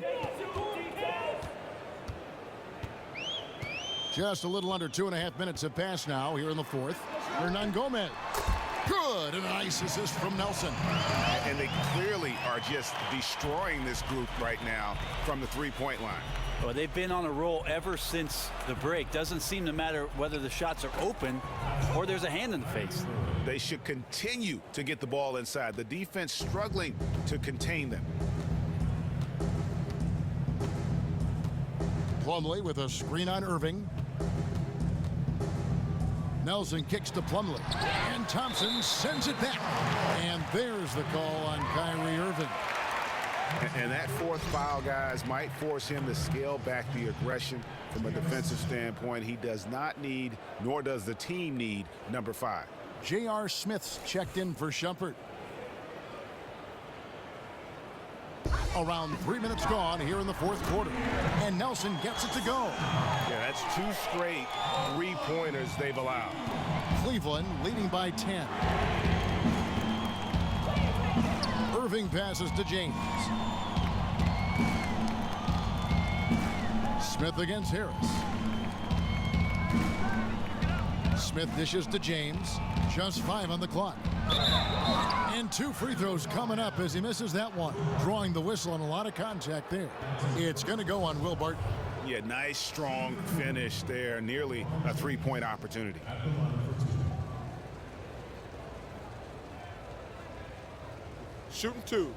Just a little under 2.5 minutes have passed now here in the fourth. Hernan Gomez. Good, and a nice assist from Nelson. And they clearly are just destroying this group right now from the three-point line. Well, they've been on a roll ever since the break. Doesn't seem to matter whether the shots are open or there's a hand in the face. They should continue to get the ball inside. The defense struggling to contain them. Plumlee with a screen on Irving. Nelson kicks to Plumlee. And Thompson sends it back. And there's the call on Kyrie Irving. And that fourth foul, guys, might force him to scale back the aggression from a defensive standpoint. He does not need, nor does the team need, number 5. J.R. Smith's checked in for Shumpert. Around 3 minutes gone here in the fourth quarter. And Nelson gets it to go. Yeah, that's 2 straight three-pointers they've allowed. Cleveland leading by 10. Irving passes to James. Smith against Harris. Smith dishes to James. Just 5 on the clock. And 2 free throws coming up as he misses that one. Drawing the whistle on a lot of contact there. It's going to go on Will Barton. Yeah, nice, strong finish there. Nearly a three-point opportunity. Shooting 2.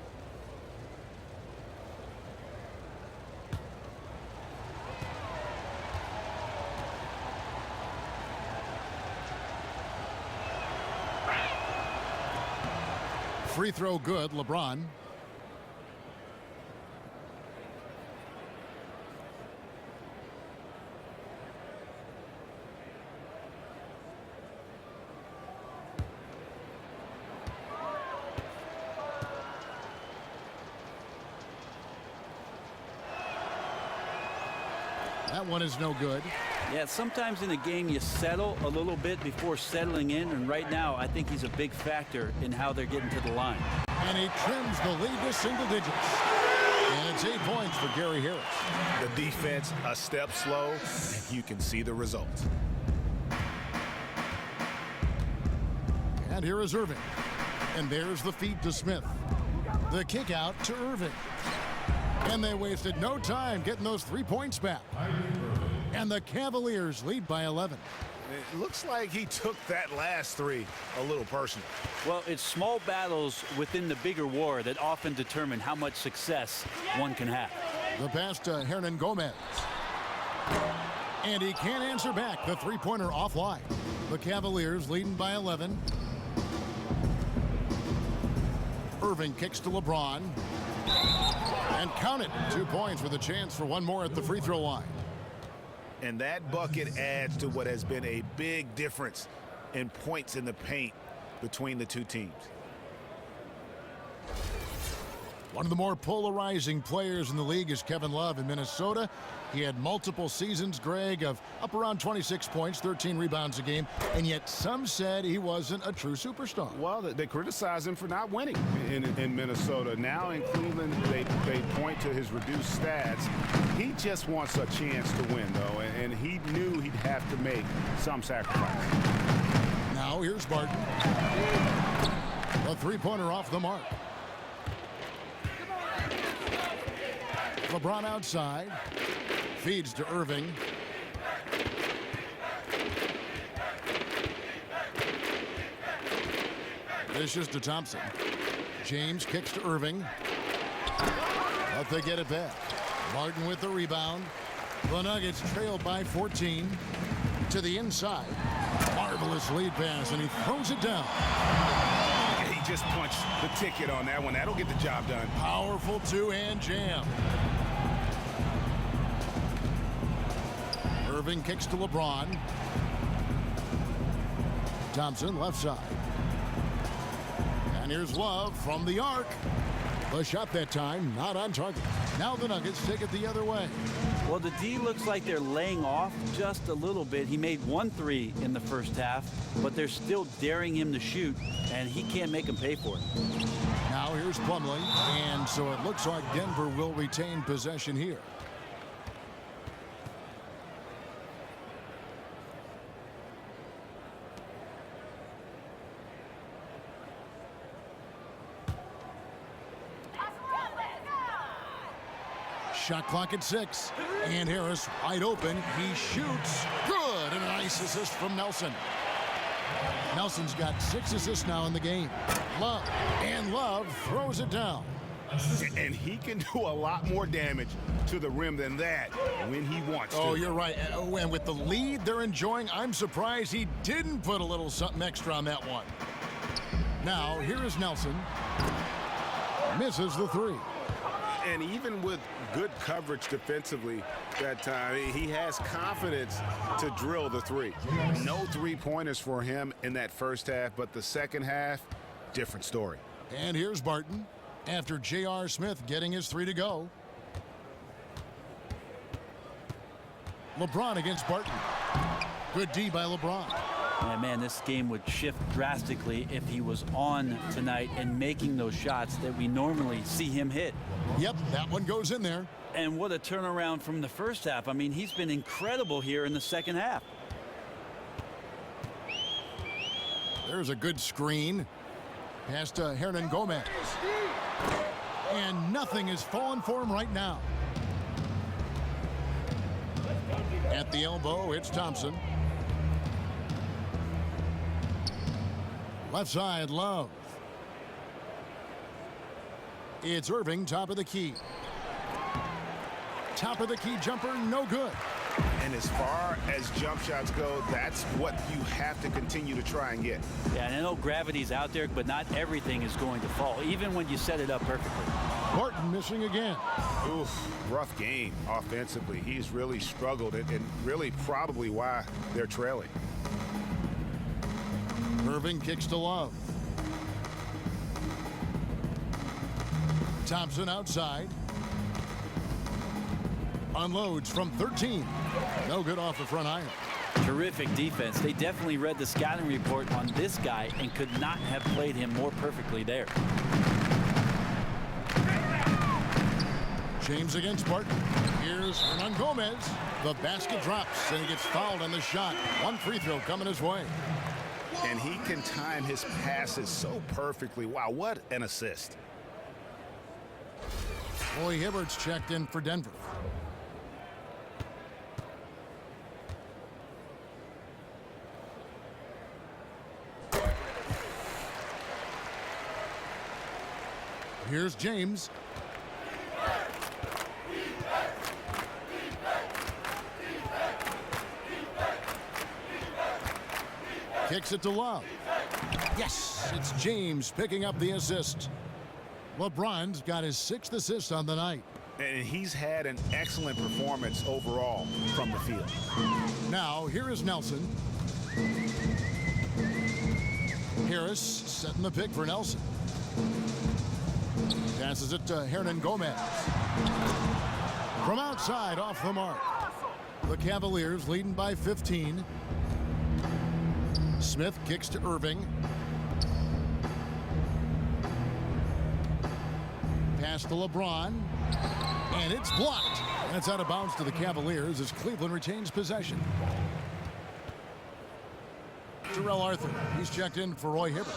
Free throw good, LeBron. That one is no good. Yeah, sometimes in a game you settle a little bit before settling in, and right now I think he's a big factor in how they're getting to the line. And he trims the lead to single digits. And it's 8 points for Gary Harris. The defense a step slow, and you can see the results. And here is Irving. And there's the feed to Smith. The kick out to Irving. And they wasted no time getting those 3 points back. And the Cavaliers lead by 11. It looks like he took that last 3 a little personal. Well, it's small battles within the bigger war that often determine how much success one can have. The pass to Hernan Gomez. And he can't answer back. The three-pointer offline. The Cavaliers leading by 11. Irving kicks to LeBron. And count it. 2 points with a chance for one more at the free throw line. And that bucket adds to what has been a big difference in points in the paint between the two teams. One of the more polarizing players in the league is Kevin Love in Minnesota. He had multiple seasons, Greg, of up around 26 points, 13 rebounds a game, and yet some said he wasn't a true superstar. Well, they criticize him for not winning in Minnesota. Now in Cleveland, they point to his reduced stats. He just wants a chance to win, though, and he knew he'd have to make some sacrifice. Now here's Barton. A three-pointer off the mark. LeBron outside. Feeds to Irving. Dishes to Thompson. James kicks to Irving. But they get it back. Martin with the rebound. The Nuggets trail by 14. To the inside. Marvelous lead pass, and he throws it down. He just punched the ticket on that one. That'll get the job done. Powerful two-hand jam. Irving kicks to LeBron. Thompson left side. And here's Love from the arc. The shot that time not on target. Now the Nuggets take it the other way. Well, the D looks like they're laying off just a little bit. He made 1 3 in the first half, but they're still daring him to shoot, and he can't make them pay for it. Now here's Plumlee, and so it looks like Denver will retain possession here. Shot clock at 6, and Harris wide open. He shoots. Good, and a nice assist from Nelson. Nelson's got 6 assists now in the game. Love throws it down. And he can do a lot more damage to the rim than that when he wants to. Oh, you're right. And with the lead they're enjoying, I'm surprised he didn't put a little something extra on that one. Now, here is Nelson. Misses the 3. And even with good coverage defensively that time, he has confidence to drill the 3. No 3-pointers for him in that first half, but the second half, different story. And here's Barton after J.R. Smith getting his 3 to go. LeBron against Barton. Good D by LeBron. And man, this game would shift drastically if he was on tonight and making those shots that we normally see him hit. Yep, that one goes in there. And what a turnaround from the first half. I mean, he's been incredible here in the second half. There's a good screen. Pass to Hernan Gomez. And nothing is falling for him right now. At the elbow, it's Thompson. Left side, Love. It's Irving, top of the key. Top of the key jumper, no good. And as far as jump shots go, that's what you have to continue to try and get. Yeah, and I know gravity's out there, but not everything is going to fall, even when you set it up perfectly. Barton missing again. Oof, rough game offensively. He's really struggled, and really probably why they're trailing. Irving kicks to Love. Thompson outside. Unloads from 13. No good off the front iron. Terrific defense. They definitely read the scouting report on this guy and could not have played him more perfectly there. James against Barton. Here's Hernan Gomez. The basket drops, and he gets fouled on the shot. 1 free throw coming his way. And he can time his passes so perfectly. Wow, what an assist. Roy Hibbert's checked in for Denver. Here's James. Kicks it to Love. Yes, it's James picking up the assist. LeBron's got his 6th assist on the night. And he's had an excellent performance overall from the field. Now, here is Nelson. Harris setting the pick for Nelson. Passes it to Hernan Gomez. From outside, off the mark. The Cavaliers leading by 15. Smith kicks to Irving. Pass to LeBron. And it's blocked. And it's out of bounds to the Cavaliers as Cleveland retains possession. Terrell Arthur, he's checked in for Roy Hibbert.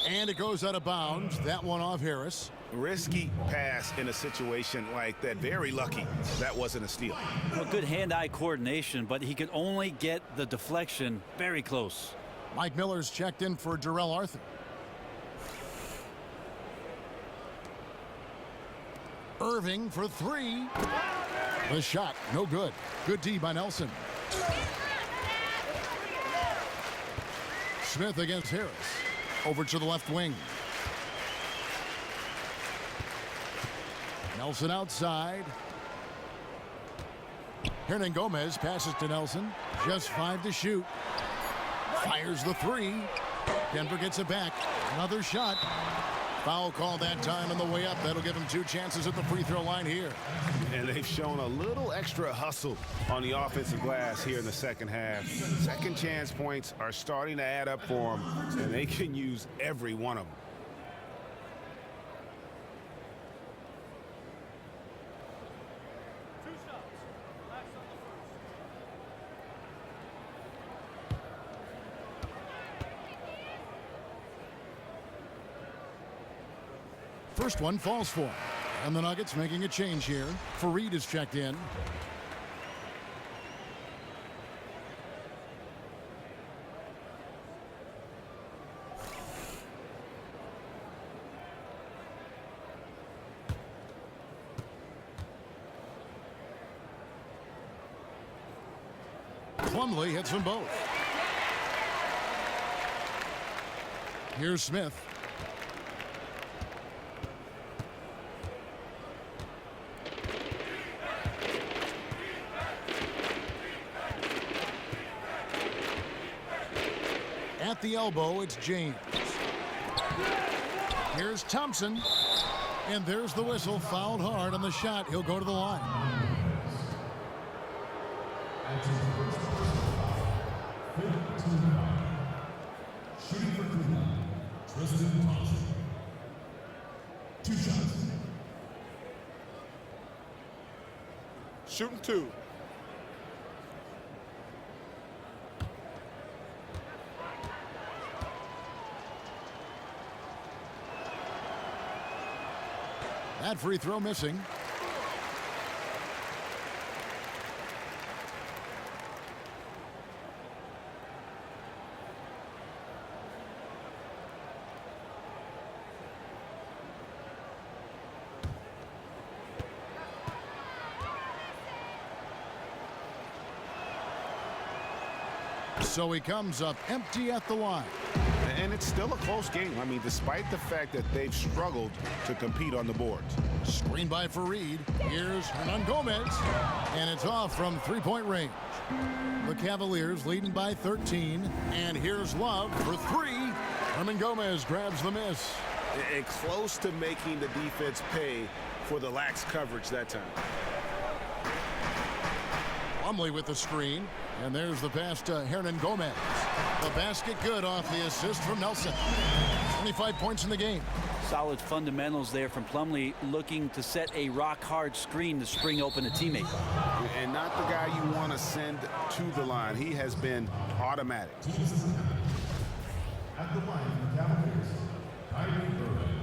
And it goes out of bounds. That one off Harris. Risky pass in a situation like that. Very lucky that wasn't a steal. Well, good hand-eye coordination, but he could only get the deflection very close. Mike Miller's checked in for Terrell Arthur. Irving for 3. The shot, no good. Good D by Nelson. Smith against Harris. Over to the left wing. Nelson outside. Hernan Gomez passes to Nelson. Just 5 to shoot. Fires the 3. Denver gets it back. Another shot. Foul call that time on the way up. That'll give him 2 chances at the free throw line here. And they've shown a little extra hustle on the offensive glass here in the second half. Second chance points are starting to add up for them, and they can use every one of them. First one falls for him. And the Nuggets making a change here. Fareed is checked in. Plumlee hits them both. Here's Smith. At the elbow, it's James. Here's Thompson. And there's the whistle. Fouled hard on the shot. He'll go to the line. Shooting for Cleveland, Tristan Thompson. 2 shots. Shooting 2. That free throw missing. So he comes up empty at the line. And it's still a close game. I mean, despite the fact that they've struggled to compete on the boards. Screen by Fareed. Here's Hernan Gomez. And it's off from 3-point range. The Cavaliers leading by 13. And here's Love for 3. Hernan Gomez grabs the miss. And close to making the defense pay for the lax coverage that time. Plumlee with the screen. And there's the pass to Hernan Gomez. The basket good off the assist from Nelson. 25 points in the game. Solid fundamentals there from Plumlee, looking to set a rock-hard screen to spring open a teammate. And not the guy you want to send to the line. He has been automatic. At the line for Cavaliers, Kyrie Irving.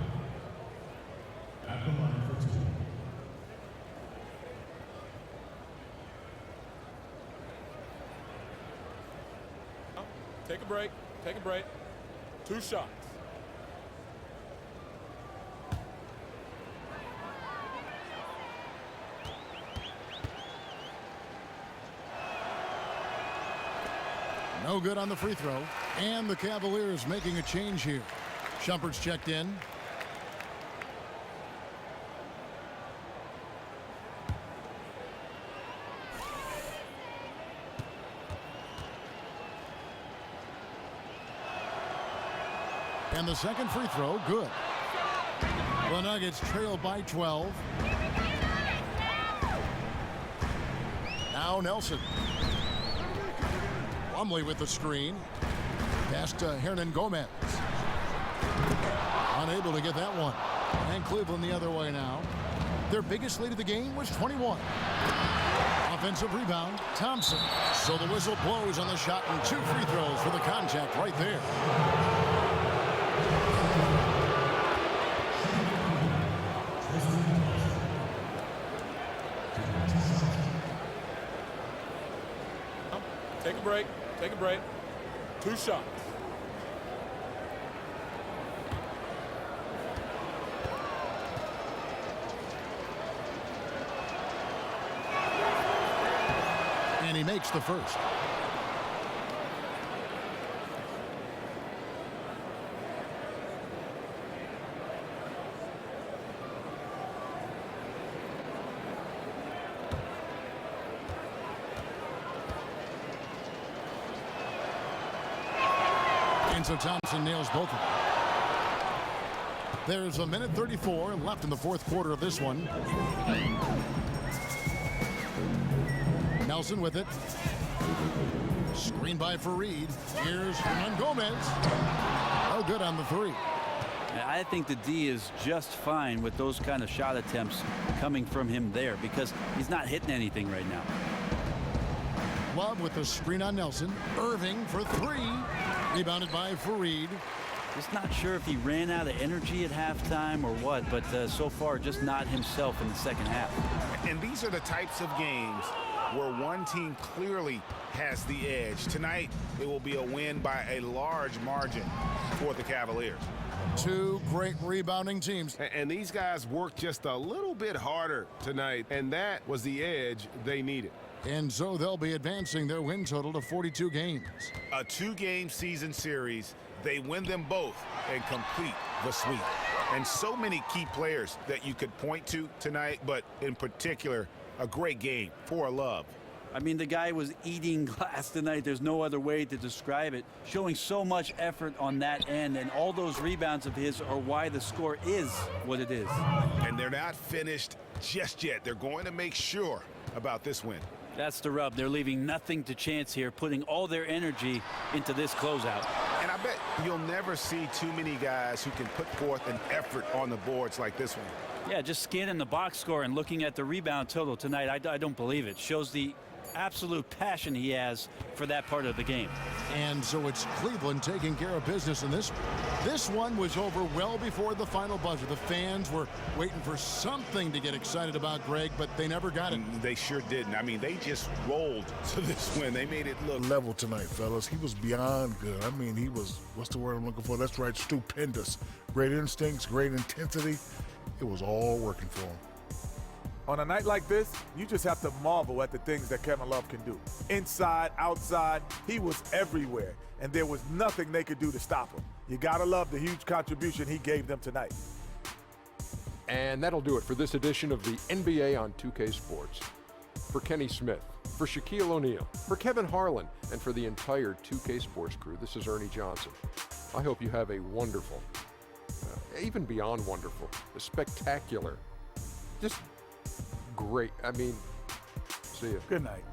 At the line for 2. Take a break. Take a break. 2 shots. No good on the free throw. And the Cavaliers making a change here. Shumpert's checked in. And the second free throw, good. The Nuggets trail by 12. Now Nelson. Plumlee with the screen. Pass to Hernan Gomez. Unable to get that one. And Cleveland the other way now. Their biggest lead of the game was 21. Offensive rebound, Thompson. So the whistle blows on the shot and 2 free throws for the contact right there. Take a break. Take a break. 2 shots. And he makes the first. And so Thompson nails both of them. There's a minute 34 left in the fourth quarter of this one. Nelson with it. Screen by Fareed. Here's Hernan Gomez. Oh, good on the three. I think the D is just fine with those kind of shot attempts coming from him there because he's not hitting anything right now. Love with the screen on Nelson. Irving for three. Rebounded by Fareed. Just not sure if he ran out of energy at halftime or what, but so far just not himself in the second half. And these are the types of games where one team clearly has the edge. Tonight, it will be a win by a large margin for the Cavaliers. Two great rebounding teams. And these guys worked just a little bit harder tonight, and that was the edge they needed. And so they'll be advancing their win total to 42 games. A two-game season series, they win them both and complete the sweep. And so many key players that you could point to tonight, but in particular, a great game for Love. I mean, the guy was eating glass tonight. There's no other way to describe it. Showing so much effort on that end, and all those rebounds of his are why the score is what it is. And they're not finished just yet. They're going to make sure about this win. That's the rub. They're leaving nothing to chance here, putting all their energy into this closeout. And I bet you'll never see too many guys who can put forth an effort on the boards like this one. Yeah, just scanning the box score and looking at the rebound total tonight, I don't believe it. Shows the absolute passion he has for that part of the game. And so it's Cleveland taking care of business in this. This one was over well before the final buzzer. The fans were waiting for something to get excited about, Greg, but they never got it. They sure didn't. I mean, they just rolled to this win. They made it look level tonight, fellas. He was beyond good. I mean, he was, what's the word I'm looking for? That's right, stupendous. Great instincts, great intensity. It was all working for him. On a night like this, you just have to marvel at the things that Kevin Love can do. Inside, outside, he was everywhere, and there was nothing they could do to stop him. You gotta love the huge contribution he gave them tonight. And that'll do it for this edition of the NBA on 2K Sports. For Kenny Smith, for Shaquille O'Neal, for Kevin Harlan, and for the entire 2K Sports crew, this is Ernie Johnson. I hope you have a wonderful, even beyond wonderful, a spectacular, just great. I mean, see you. Good night.